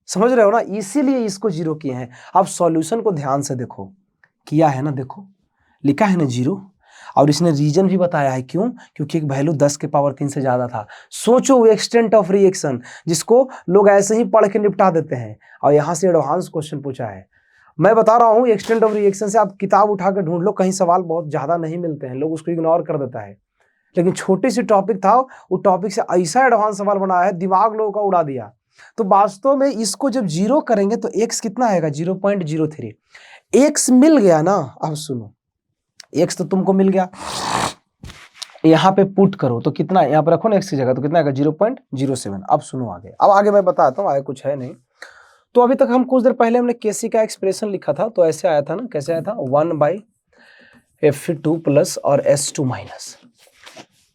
समझ रहे हो ना, इसीलिए इसको 0 किए हैं। अब सॉल्यूशन को ध्यान से देखो, किया है ना, देखो लिखा है ना 0, और इसने रीजन भी बताया है। क्यों? क्योंकि एक वैल्यू 10 के पावर 3 से ज्यादा था। सोचो एक्सटेंट ऑफ रिएक्शन, जिसको लोग ऐसे ही पढ़ के निपटा देते हैं, और यहां से एडवांस क्वेश्चन पूछा है। मैं बता रहा हूं एक्सटेंट ऑफ रिएक्शन से आप किताब उठा कर ढूंढ लो, कहीं सवाल बहुत ज्यादा नहीं मिलते हैं, लोग उसको इग्नोर कर देता है। लेकिन छोटी सी टॉपिक था, वो टॉपिक से ऐसा एडवांस सवाल बनाया है, दिमाग लोगों का उड़ा दिया। तो वास्तव में इसको जब 0 करेंगे तो x कितना आएगा? 0.03। x मिल गया ना। अब सुनो, x तो तुमको मिल गया, यहां पे पुट करो तो कितना, यहां पे रखो ना x की जगह, तो कितना आएगा? 0.07। अब सुनो आगे, अब आगे मैं बताता हूं, आगे कुछ है नहीं। तो अभी तक हम कुछ देर पहले हमने केसी का एक्सप्रेशन लिखा था, तो ऐसे आया था ना, कैसे आया था? 1/Fe2+ और H2-।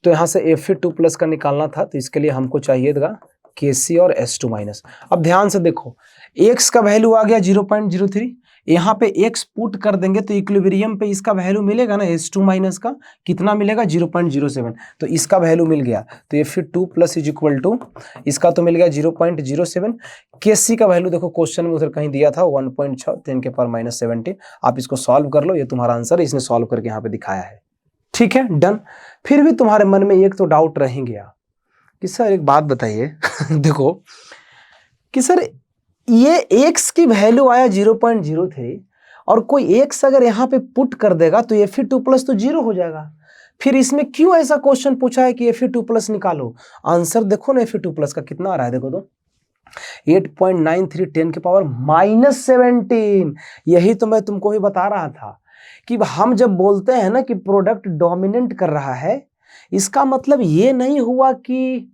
तो यहां से Fe2+ का निकालना था, तो इसके लिए हमको चाहिए था Kc और H2-। अब ध्यान से देखो, x का वैल्यू आ गया 0.03, यहाँ पे x पुट कर देंगे तो इक्विलिब्रियम पे इसका वैल्यू मिलेगा ना H2- का, कितना मिलेगा? 0.07। तो इसका वैल्यू मिल गया, तो Fe2+ इज इक्वल टू, इसका तो मिल गया 0.07। Kc का वैल्यू देखो क्वेश्चन में उधर कहीं दिया था 1.6 10 के पावर -17। आप इसको सॉल्व कर लो, ये तुम्हारा आंसर है, इसने सॉल्व करके यहाँ पे दिखाया है। ठीक है, डन। फिर भी तुम्हारे मन में एक तो डाउट रह ही गया कि सर एक बात बताइए देखो कि सर ये x की वैल्यू आया 0.03 और कोई एक्स अगर यहाँ पे पुट कर देगा तो Fe2+ तो 0 हो जाएगा। फिर इसमें क्यों ऐसा क्वेश्चन पूछा है कि Fe2+ निकालो? आंसर देखो ना Fe2+ का कितना आ रहा है, देखो तो 8.93 10 की पावर -17। यही तो मैं तुमको भी बता रहा था कि हम जब बोलते हैं ना कि प्रोडक्ट डोमिनेंट कर रहा है, इसका मतलब ये नहीं हुआ कि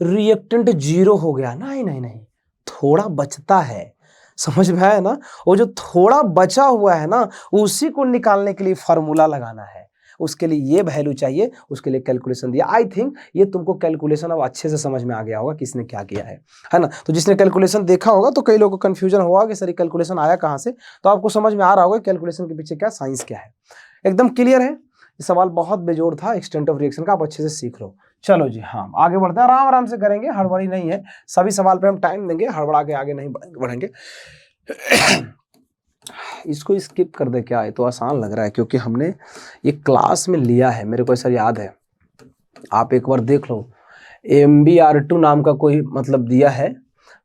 रिएक्टेंट 0 हो गया, नहीं नहीं नहीं, थोड़ा बचता है। समझ में आया ना? वो जो थोड़ा बचा हुआ है ना, उसी को निकालने के लिए फॉर्मूला लगाना है। उसके लिए ये वैल्यू चाहिए, उसके लिए कैलकुलेशन दिया। आई थिंक ये तुमको कैलकुलेशन अब अच्छे से समझ में आ गया होगा किसने क्या किया है ना? तो जिसने कैलकुलेशन देखा होगा तो कई लोगों को कंफ्यूजन हुआ कि सर कैलकुलेशन आया कहाँ से, तो आपको समझ में आ रहा होगा कैलकुलेशन के पीछे क्या साइंस क्या है। एकदम क्लियर है। ये सवाल बहुत बेजोड़ था एक्सटेंट ऑफ रिएक्शन का, आप अच्छे से सीख लो। चलो जी, हाँ आगे बढ़ते हैं, आराम आराम से करेंगे, हड़बड़ी नहीं है। सभी सवाल पे हम टाइम देंगे, हड़बड़ा के आगे नहीं बढ़ेंगे। इसको स्किप कर दे क्या है, तो आसान लग रहा है क्योंकि हमने ये क्लास में लिया है, मेरे को ऐसा याद है। आप एक बार देख लो, MbR2 नाम का कोई मतलब दिया है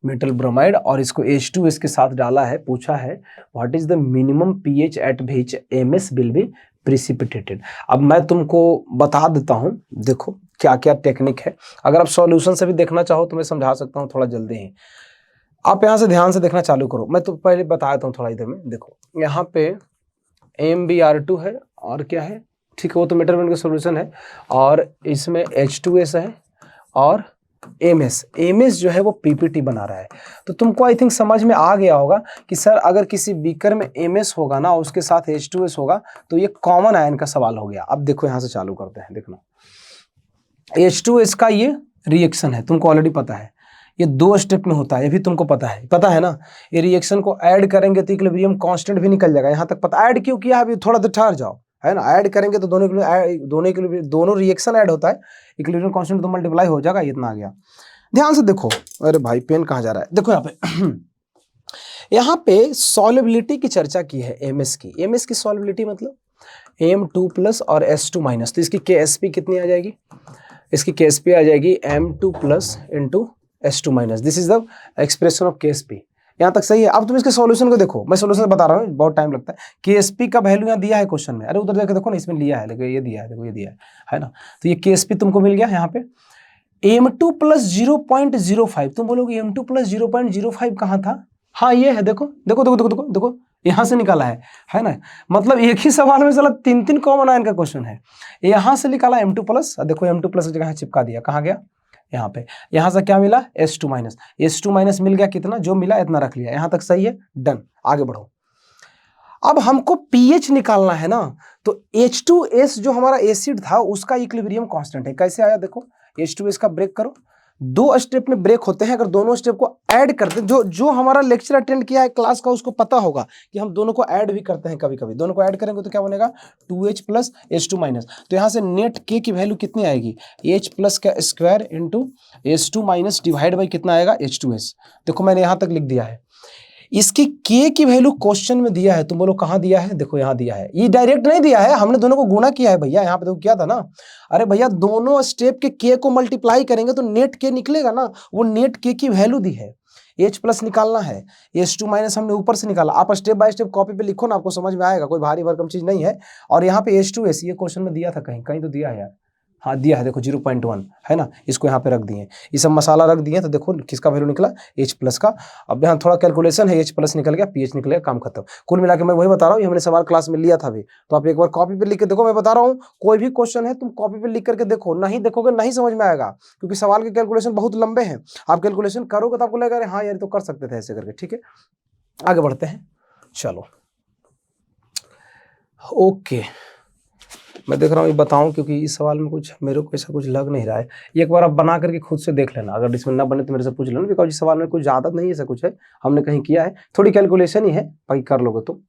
मेटल ब्रोमाइड, और इसको H2S के साथ डाला है। पूछा है what is the minimum pH at which MS will be precipitated. अब मैं तुमको बता देता हूं, देखो क्या क्या टेक्निक है। अगर आप सॉल्यूशन से भी देखना चाहो तो मैं समझा सकता हूं, थोड़ा जल्दी ही। आप यहाँ से ध्यान से देखना चालू करो, मैं तो पहले बता देता हूँ थोड़ा इधर में। देखो यहाँ पे MbR2 है और क्या है, ठीक है, वो तो मेटल का सॉल्यूशन है, और इसमें H2S है और MS जो है वो PPT बना रहा है। तो तुमको आई थिंक समझ में आ गया होगा कि सर अगर किसी बीकर में MS होगा ना, उसके साथ H2S होगा, तो ये कॉमन आयन का सवाल हो गया। अब देखो यहाँ से चालू करते हैं, देखना H2S का ये रिएक्शन है, तुमको ऑलरेडी पता है, ये 2 स्टेप में होता है, ये भी तुमको पता है ना। ये रिएक्शन को ऐड करेंगे तो इक्विलिब्रियम कांस्टेंट भी निकल जाएगा, यहाँ तक पता। ऐड क्यों किया अभी, थोड़ा देर ठहर जाओ, है ना। ऐड करेंगे तो दोनों रिएक्शन ऐड होता है, इक्विलिब्रियम कांस्टेंट तो मल्टीप्लाई हो जाएगा, इतना आ गया। ध्यान से देखो, अरे भाई पेन कहाँ जा रहा है, देखो यहाँ पे यहाँ पे सॉल्युबिलिटी की चर्चा की है MS की सॉल्युबिलिटी मतलब M2+ और S2-। तो इसकी KSP कितनी आ जाएगी, इसकी KSP आ जाएगी M2+ into S2-। This is the expression of KSP। यहाँ तक सही है। अब तुम इसके सॉल्यूशन को देखो, मैं सॉल्यूशन बता रहा हूँ, बहुत टाइम लगता है। KSP का वैल्यू यहाँ दिया है क्वेश्चन में, अरे उधर जाके देखो ना, इसमें लिया है, लेकिन ये दिया है, देखो ये दिया है ना। तो ये KSP तुमको मिल गया यहाँ पे। M2+ 0.05, तुम बोलोगे M2+ 0.05 कहाँ था? हाँ ये है, देखो देखो देखो देखो देखो देखो, यहाँ से निकाला है ना। मतलब एक ही सवाल में साला 3 कॉमन आयन का क्वेश्चन है। यहाँ से निकाला M2+, देखो M2+ की जगह चिपका दिया, कहाँ गया यहाँ पे। यहाँ से क्या मिला S2-। मिल गया, कितना जो मिला इतना रख लिया, यहाँ तक सही है, डन। आगे बढ़ो। अब हमको pH निकालना है ना, तो H2S जो हमारा एसिड था उसका इक्विलिब्रियम कांस्टेंट है। कैसे आया देखो, H2S का ब्रेक करो, 2 स्टेप में ब्रेक होते हैं। अगर दोनों स्टेप को ऐड करते हैं, जो हमारा लेक्चर अटेंड किया है क्लास का, उसको पता होगा कि हम दोनों को ऐड भी करते हैं कभी कभी। दोनों को ऐड करेंगे तो क्या बनेगा, 2H+ H2-। तो यहाँ से नेट K की वैल्यू कितनी आएगी, H+ का square into H2- divide by कितना आएगा, H2S। देखो मैंने यहाँ तक लिख दिया है। इसकी K की वैल्यू क्वेश्चन में दिया है, तुम बोलो कहाँ दिया है, देखो यहाँ दिया है। ये डायरेक्ट नहीं दिया है, हमने दोनों को गुणा किया है भैया, यहाँ पे देखो क्या था ना। अरे भैया दोनों स्टेप के K को मल्टीप्लाई करेंगे तो नेट K निकलेगा ना, वो नेट K की वैल्यू दी है। H+ निकालना है, H2- हमने ऊपर से निकाला। आप स्टेप बाय स्टेप कॉपी पे लिखो ना, आपको समझ में आएगा, कोई भारी भरकम चीज नहीं है। और यहाँ पे H2S, ये क्वेश्चन में दिया था, कहीं कहीं तो दिया है यार, हाँ दिया है, देखो 0.1 है ना। इसको यहाँ पे रख दिए, ये सब मसाला रख दिए, तो देखो किसका वैल्यू निकला, H+ का। अब यहाँ थोड़ा कैलकुलेशन है, H+ निकल गया, pH निकल गया, काम खत्म। कुल मिला के मैं वही बता रहा हूँ, ये हमने सवाल क्लास में लिया था भी। तो आप एक बार कॉपी पे लिख के देखो, मैं बता रहा हूँ कोई भी क्वेश्चन है तुम कॉपी पे लिख करके देखो, नहीं देखोगे नहीं समझ में आएगा, क्योंकि सवाल के कैलकुलेशन बहुत लंबे हैं। आप कैलकुलेशन करोगे तो आपको लगेगा हाँ यार तो कर सकते थे ऐसे करके, ठीक है। आगे बढ़ते हैं, चलो ओके। मैं देख रहा हूँ ये बताऊं, क्योंकि इस सवाल में कुछ मेरे को ऐसा कुछ लग नहीं रहा है। एक बार आप बना करके खुद से देख लेना, अगर इसमें ना बने तो मेरे से पूछ लेना, बिकॉज इस सवाल में कुछ ज़्यादा नहीं ऐसा कुछ है, हमने कहीं किया है, थोड़ी कैलकुलेशन ही है, बाकी कर लोगे तो।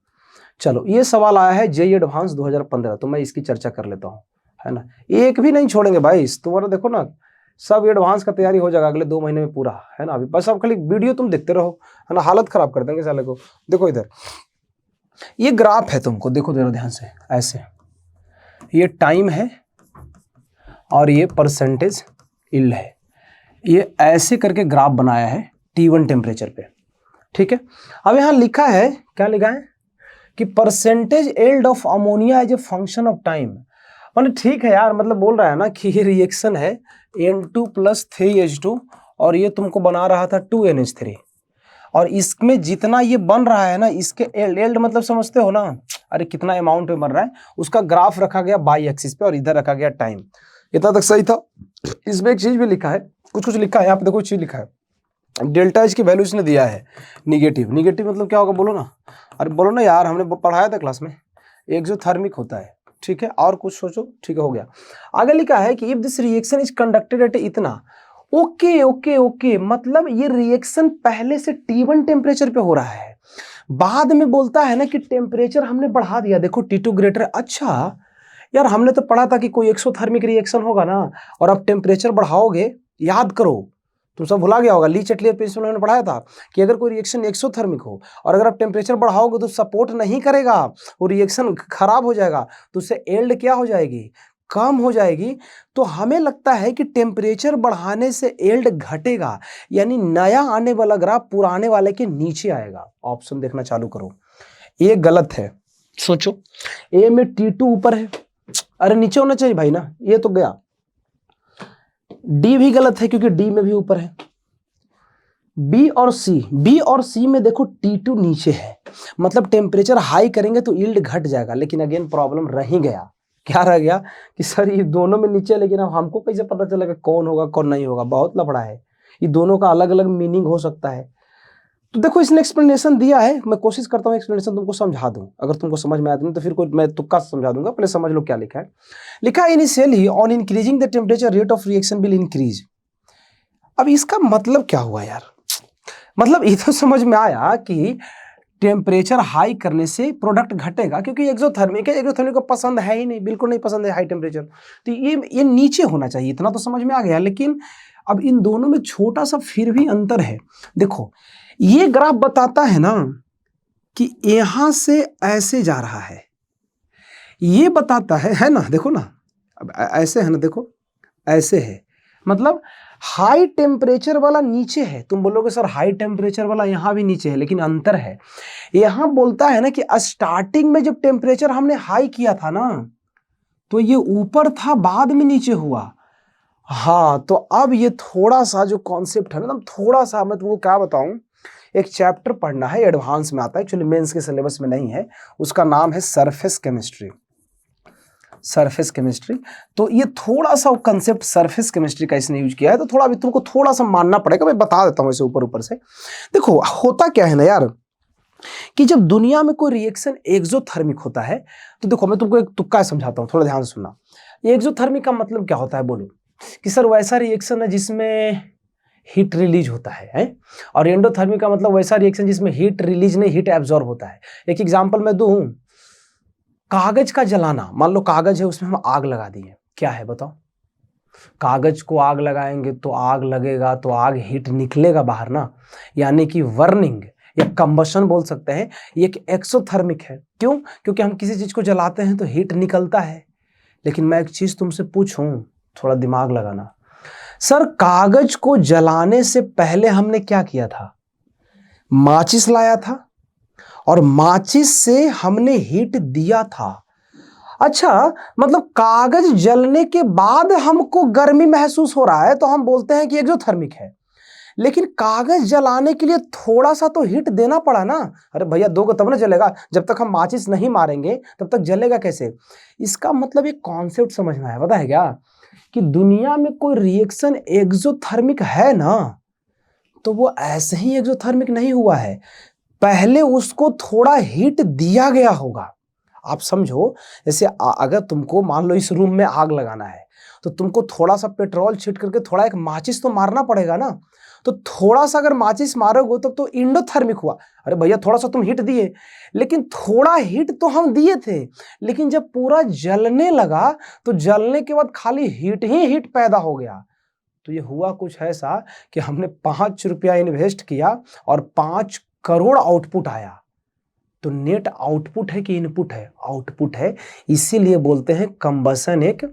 चलो ये सवाल आया है JEE एडवांस 2015, तो मैं इसकी चर्चा कर लेता हूँ, है ना। एक भी नहीं छोड़ेंगे भाई, तुम्हारा देखो ना सब एडवांस का तैयारी हो जाएगा अगले 2 महीने में पूरा, है ना। अभी बस आप खाली वीडियो तुम देखते रहो, है ना, हालत खराब कर देंगे साले को। देखो इधर ये ग्राफ है, तुमको देखो जरा ध्यान से, ऐसे ये टाइम है और ये परसेंटेज इल्ड है, ये ऐसे करके ग्राफ बनाया है T1 टेम्परेचर पे, ठीक है। अब यहाँ लिखा है, क्या लिखा है कि percentage yield of ammonia as a function of time. मतलब ठीक है यार, मतलब बोल रहा है ना कि ये रिएक्शन है N2 + 3H2 और ये तुमको बना रहा था 2NH3, और इसमें जितना ये बन रहा है ना, इसके एल्ड मतलब समझते हो ना, अरे कितना अमाउंट में बन रहा है, उसका ग्राफ रखा गया बाई एक्सिस पे और इधर रखा गया टाइम। इतना तक सही था। इसमें एक चीज भी लिखा है, कुछ कुछ लिखा है, यहाँ पे देखो चीज लिखा है, डेल्टा एच की वैल्यू इसने दिया है निगेटिव। निगेटिव मतलब क्या होगा बोलो ना, अरे बोलो ना यार, हमने पढ़ाया था क्लास में, एक्सोथर्मिक होता है, ठीक है, और कुछ सोचो, ठीक है हो गया। आगे लिखा है कि if this reaction is conducted at इतना, ओके ओके ओके, मतलब ये रिएक्शन पहले से T1 टेम्परेचर पे हो रहा है, बाद में बोलता है ना कि टेम्परेचर हमने बढ़ा दिया, देखो T2 ग्रेटर। अच्छा यार, हमने तो पढ़ा था कि कोई एक्सोथर्मिक रिएक्शन होगा ना, और अब टेम्परेचर बढ़ाओगे, याद करो, तुम सब भुला गया होगा, ली चटलियर प्रिंसिपल में पढ़ाया था कि अगर कोई रिएक्शन एक्सोथर्मिक हो और अगर आप टेम्परेचर बढ़ाओगे तो सपोर्ट नहीं करेगा, वो रिएक्शन खराब हो जाएगा, तो उससे एल्ड क्या हो जाएगी, कम हो जाएगी। तो हमें लगता है कि टेम्परेचर बढ़ाने से एल्ड घटेगा, यानी नया आने वाला ग्राफ पुराने वाले के नीचे आएगा। ऑप्शन देखना चालू करो, ये गलत है। सोचो, ए में T2 ऊपर है, अरे नीचे होना चाहिए भाई ना, ये तो गया। डी भी गलत है क्योंकि डी में भी ऊपर है। बी और सी में देखो T2 नीचे है, मतलब टेम्परेचर हाई करेंगे तो यील्ड घट जाएगा। लेकिन अगेन प्रॉब्लम रह ही गया, क्या रह गया कि सर ये दोनों में नीचे, लेकिन अब हमको कैसे पता चलेगा कौन होगा कौन नहीं होगा, बहुत लफड़ा है, ये दोनों का अलग अलग मीनिंग हो सकता है। तो देखो इसने एक्सप्लेनेशन दिया है, मैं कोशिश करता हूँ एक्सप्लेनेशन तुमको समझा दूं, अगर तुमको समझ में आता नहीं तो फिर कोई मैं तुक्का समझा दूंगा, पहले समझ लो क्या लिखा है। लिखा है initially on increasing the temperature rate of reaction will increase. अब इसका मतलब क्या हुआ यार, मतलब ये तो समझ में आया कि टेम्परेचर हाई करने से प्रोडक्ट घटेगा, क्योंकि एक्सोथर्मिक है, एक्सोथर्मिक को पसंद है ही नहीं, बिल्कुल नहीं पसंद है हाई टेम्परेचर, तो ये नीचे होना चाहिए, इतना तो समझ में आ गया। लेकिन अब इन दोनों में छोटा सा फिर भी अंतर है। देखो ये ग्राफ बताता है ना कि यहां से ऐसे जा रहा है, ये बताता है ना, देखो ना, अब ऐसे है ना, देखो ऐसे है, मतलब हाई टेम्परेचर वाला नीचे है। तुम बोलोगे सर हाई टेम्परेचर वाला यहां भी नीचे है, लेकिन अंतर है, यहां बोलता है ना कि स्टार्टिंग में जब टेम्परेचर हमने हाई किया था ना, तो ये ऊपर था, बाद में नीचे हुआ। हाँ, तो अब ये थोड़ा सा जो कॉन्सेप्ट है ना, थोड़ा सा मैं तुमको क्या बताऊं, एक चैप्टर पढ़ना है, एडवांस में आता है, एक्चुअली मेंस के सिलेबस में नहीं है, उसका नाम है सरफेस केमिस्ट्री। सरफेस केमिस्ट्री, तो ये थोड़ा सा कंसेप्ट सरफेस केमिस्ट्री का इसने यूज किया है, तो थोड़ा भी तुमको थोड़ा सा मानना पड़ेगा, मैं बता देता हूं इसे ऊपर ऊपर से। देखो होता क्या है ना यार, कि जब दुनिया में कोई रिएक्शन एक्सोथर्मिक होता है, तो देखो मैं तुमको एक तुक्का समझाता हूं, थोड़ा ध्यान से सुनना। एक्सोथर्मिक का मतलब क्या होता है बोलो, कि सर वैसा रिएक्शन है जिसमें हीट रिलीज होता है? और एंडोथर्मिक का मतलब वैसा रिएक्शन जिसमें हीट रिलीज नहीं, हीट एब्जॉर्ब होता है। एक एग्जांपल मैं दूं, कागज का जलाना, मान लो कागज है, उसमें हम आग लगा दिए, क्या है बताओ, कागज को आग लगाएंगे तो आग लगेगा, तो आग हीट निकलेगा बाहर ना, यानी कि बर्निंग या कंबशन बोल सकते हैं, ये एक एक्सोथर्मिक है। क्यों? क्योंकि हम किसी चीज को जलाते हैं तो हीट निकलता है। लेकिन मैं एक चीज तुमसे पूछूं, थोड़ा दिमाग लगाना, सर कागज को जलाने से पहले हमने क्या किया था, माचिस लाया था, और माचिस से हमने हीट दिया था। अच्छा, मतलब कागज जलने के बाद हमको गर्मी महसूस हो रहा है तो हम बोलते हैं कि एक्सोथर्मिक है। लेकिन कागज जलाने के लिए थोड़ा सा तो हीट देना पड़ा ना, अरे भैया दोगे तब ना जलेगा, जब तक हम माचिस नहीं मारेंगे तब तक जलेगा कैसे। इसका मतलब एक कॉन्सेप्ट समझना है, पता है क्या, कि दुनिया में कोई रिएक्शन एक्सोथर्मिक है ना, तो वो ऐसे ही एक्सोथर्मिक नहीं हुआ है, पहले उसको थोड़ा हीट दिया गया होगा। आप समझो, जैसे अगर तुमको मान लो इस रूम में आग लगाना है, तो तुमको थोड़ा सा पेट्रोल छींट करके थोड़ा एक माचिस तो मारना पड़ेगा ना, तो थोड़ा सा अगर माचिस मारोगे तो इंडोथर्मिक हुआ। अरे भैया थोड़ा सा तुम हीट दिए, लेकिन थोड़ा हीट तो हम दिए थे, लेकिन जब पूरा जलने लगा तो जलने के बाद खाली हीट ही हीट पैदा हो गया। तो ये हुआ कुछ ऐसा कि हमने 5 रुपया इन्वेस्ट किया और 5 करोड़ आउटपुट आया। तो नेट आउटपुट है कि इनपुट है? आउटपुट है, इसीलिए बोलते हैं कंबसन एक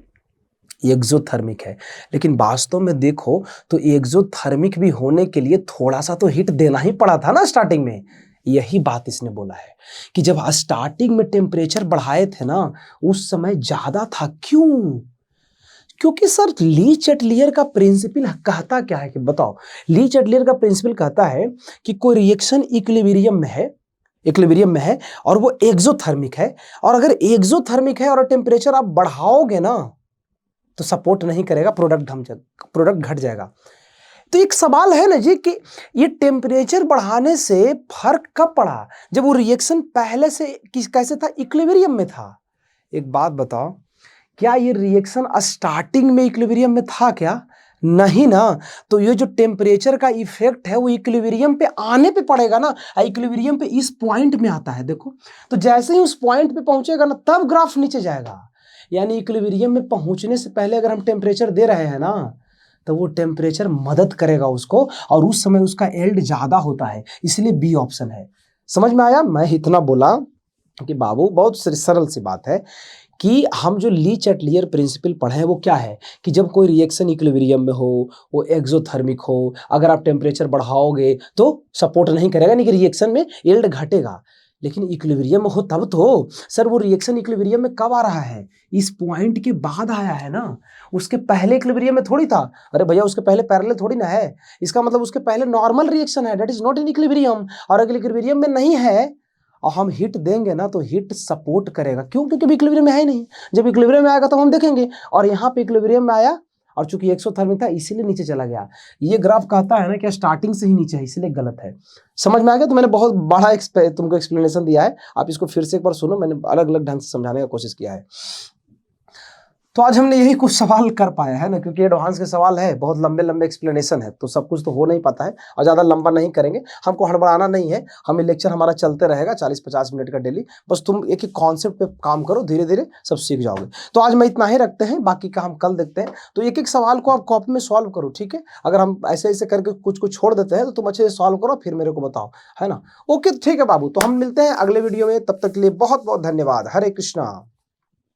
एक्सोथर्मिक है। लेकिन वास्तव में देखो तो एक्सोथर्मिक भी होने के लिए थोड़ा सा तो हीट देना ही पड़ा था ना स्टार्टिंग में, यही बात इसने बोला है कि जब स्टार्टिंग में टेम्परेचर बढ़ाए थे ना उस समय ज्यादा था। क्यों? क्योंकि सर ली चैटलियर का प्रिंसिपल कहता क्या है कि बताओ, ली चैटलियर का प्रिंसिपल कहता है कि कोई रिएक्शन इक्विलिब्रियम में है और वो एक्सोथर्मिक है, और अगर एक्सोथर्मिक है और टेम्परेचर आप बढ़ाओगे ना तो सपोर्ट नहीं करेगा, प्रोडक्ट घट जाएगा। तो एक सवाल है ना जी कि ये टेम्परेचर बढ़ाने से फर्क कब पड़ा, जब वो रिएक्शन पहले से कैसे था, इक्विलिब्रियम में था। एक बात बताओ, क्या ये रिएक्शन स्टार्टिंग में इक्विलिब्रियम में था क्या? नहीं ना। तो ये जो टेम्परेचर का इफेक्ट है वो इक्विलिब्रियम पे आने पे पड़ेगा ना, इक्विलिब्रियम पे इस पॉइंट में आता है देखो। तो जैसे ही उस पॉइंट पे पहुंचेगा ना तब ग्राफ नीचे जाएगा। यानी इक्विलिब्रियम में पहुंचने से पहले अगर हम टेम्परेचर दे रहे हैं ना तो वो टेम्परेचर मदद करेगा उसको, और उस समय उसका एल्ड ज्यादा होता है, इसलिए बी ऑप्शन है। समझ में आया? मैं इतना बोला कि बाबू बहुत सरल सी बात है कि हम जो ली चैटलियर प्रिंसिपल पढ़े हैं वो क्या है कि जब कोई रिएक्शन इक्विलिब्रियम में हो, वो एक्सोथर्मिक हो, अगर आप टेम्परेचर बढ़ाओगे तो सपोर्ट नहीं करेगा, नहीं कि रिएक्शन में यील्ड घटेगा। लेकिन इक्विलिब्रियम में हो तब तो। सर वो रिएक्शन इक्विलिब्रियम में कब आ रहा है? इस पॉइंट के बाद आया है ना, उसके पहले इक्विलिब्रियम में थोड़ी था। अरे भैया उसके पहले पैरेलल थोड़ी ना है, इसका मतलब उसके पहले नॉर्मल रिएक्शन है, that is not in equilibrium. और अगर इक्विलिब्रियम में नहीं है और हम हिट देंगे ना तो हिट सपोर्ट करेगा। क्यों? क्योंकि इक्विलिब्रियम में है ही नहीं। जब इक्विलिब्रियम में आएगा तो हम देखेंगे, और यहाँ पे इक्विलिब्रियम में आया और चूंकि एक्सोथर्मिक था इसीलिए नीचे चला गया। ये ग्राफ कहता है ना कि स्टार्टिंग से ही नीचे है, इसलिए गलत है। समझ में आ गया? तो मैंने बहुत बड़ा तुमको एक्सप्लेनेशन दिया है, आप इसको फिर से एक बार सुनो, मैंने अलग अलग ढंग से समझाने का कोशिश किया है। तो आज हमने यही कुछ सवाल कर पाया है ना, क्योंकि एडवांस के सवाल है, बहुत लंबे लंबे एक्सप्लेनेशन है, तो सब कुछ तो हो नहीं पाता है और ज़्यादा लंबा नहीं करेंगे, हमको हड़बड़ाना नहीं है। हमें लेक्चर हमारा चलते रहेगा 40-50 मिनट का डेली। बस तुम एक एक कॉन्सेप्ट पे काम करो, धीरे धीरे सब सीख जाओगे। तो आज मैं इतना ही रखते हैं, बाकी का हम कल देखते हैं। तो एक एक सवाल को आप कॉपी में सॉल्व करो, ठीक है? अगर हम ऐसे ऐसे करके कुछ कुछ छोड़ देते हैं तो तुम अच्छे से सॉल्व करो, फिर मेरे को बताओ, है ना? ओके ठीक है बाबू, तो हम मिलते हैं अगले वीडियो में, तब तक के लिए बहुत बहुत धन्यवाद। हरे कृष्णा।